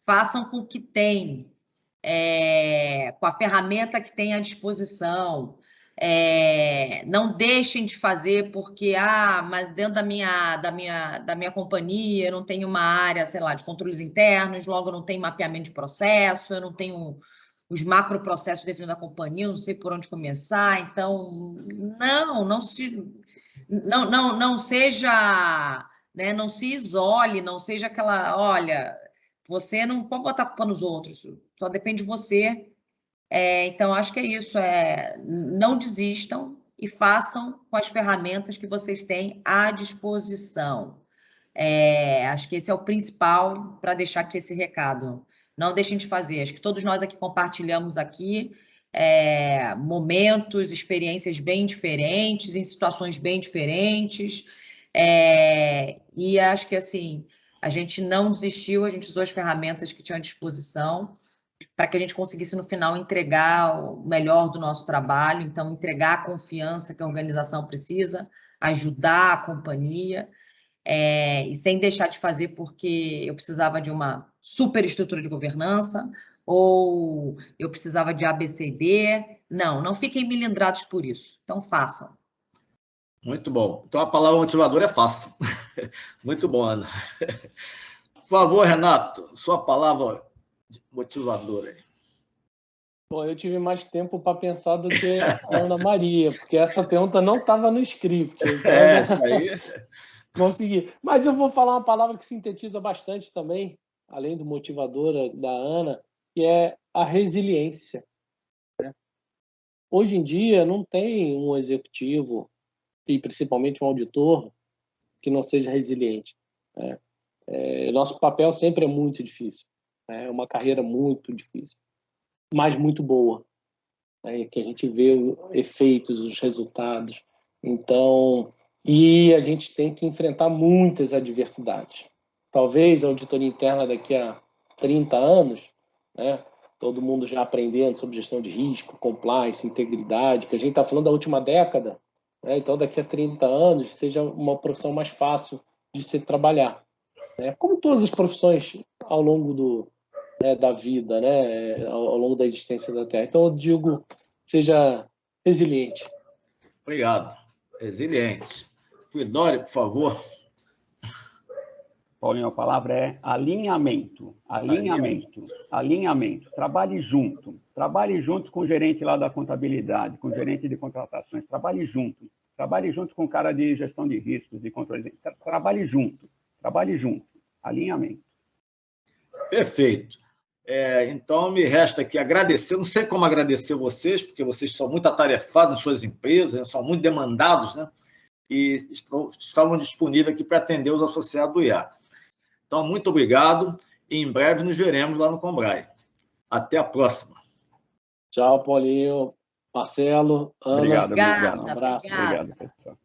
Façam com o que tem, com a ferramenta que tem à disposição. Não deixem de fazer porque, mas dentro da minha companhia eu não tenho uma área, sei lá, de controles internos, logo eu não tenho mapeamento de processo, eu não tenho os macroprocessos definidos da companhia, eu não sei por onde começar. Então, não seja, né, não se isole, não seja aquela, olha, você não pode botar a culpa nos outros, só depende de você. Então, acho que é isso, não desistam e façam com as ferramentas que vocês têm à disposição. Acho que esse é o principal para deixar aqui esse recado. Não deixem de fazer. Acho que todos nós aqui compartilhamos aqui momentos, experiências bem diferentes, em situações bem diferentes. E acho que assim, a gente não desistiu, a gente usou as ferramentas que tinha à disposição para que a gente conseguisse, no final, entregar o melhor do nosso trabalho. Então, entregar a confiança que a organização precisa, ajudar a companhia, e sem deixar de fazer porque eu precisava de uma super estrutura de governança ou eu precisava de ABCD. Não fiquem milindrados por isso. Então, façam. Muito bom. Então, a palavra motivadora é fácil. Muito bom, Ana. Por favor, Renato, sua palavra motivadora. Bom, eu tive mais tempo para pensar do que a Ana Maria, porque essa pergunta não estava no script. Então isso aí. Consegui. Mas eu vou falar uma palavra que sintetiza bastante também, além do motivadora da Ana, que é a resiliência. Né? Hoje em dia, não tem um executivo, e principalmente um auditor, que não seja resiliente. Né? Nosso papel sempre é muito difícil. É uma carreira muito difícil, mas muito boa. Né? Que a gente vê os efeitos, os resultados. Então, e a gente tem que enfrentar muitas adversidades. Talvez a auditoria interna daqui a 30 anos, né? Todo mundo já aprendendo sobre gestão de risco, compliance, integridade, que a gente está falando da última década, né? Então daqui a 30 anos seja uma profissão mais fácil de se trabalhar. Né? Como todas as profissões ao longo da vida, né? Ao longo da existência da Terra. Então eu digo, seja resiliente. Obrigado. Resiliente. Fridório, por favor. Paulinho, a palavra é alinhamento. Alinhamento. Trabalhe junto. Trabalhe junto com o gerente lá da contabilidade, com o gerente de contratações. Trabalhe junto. Trabalhe junto com o cara de gestão de riscos, de controle. Trabalhe junto. Alinhamento. Perfeito. Então, me resta aqui agradecer. Não sei como agradecer vocês, porque vocês são muito atarefados em suas empresas, são muito demandados, né? E estavam disponíveis aqui para atender os associados do IA. Então, muito obrigado e em breve nos veremos lá no Combrai. Até a próxima. Tchau, Paulinho, Marcelo, Ana. Obrigado. Obrigada, Um abraço. Obrigado, pessoal.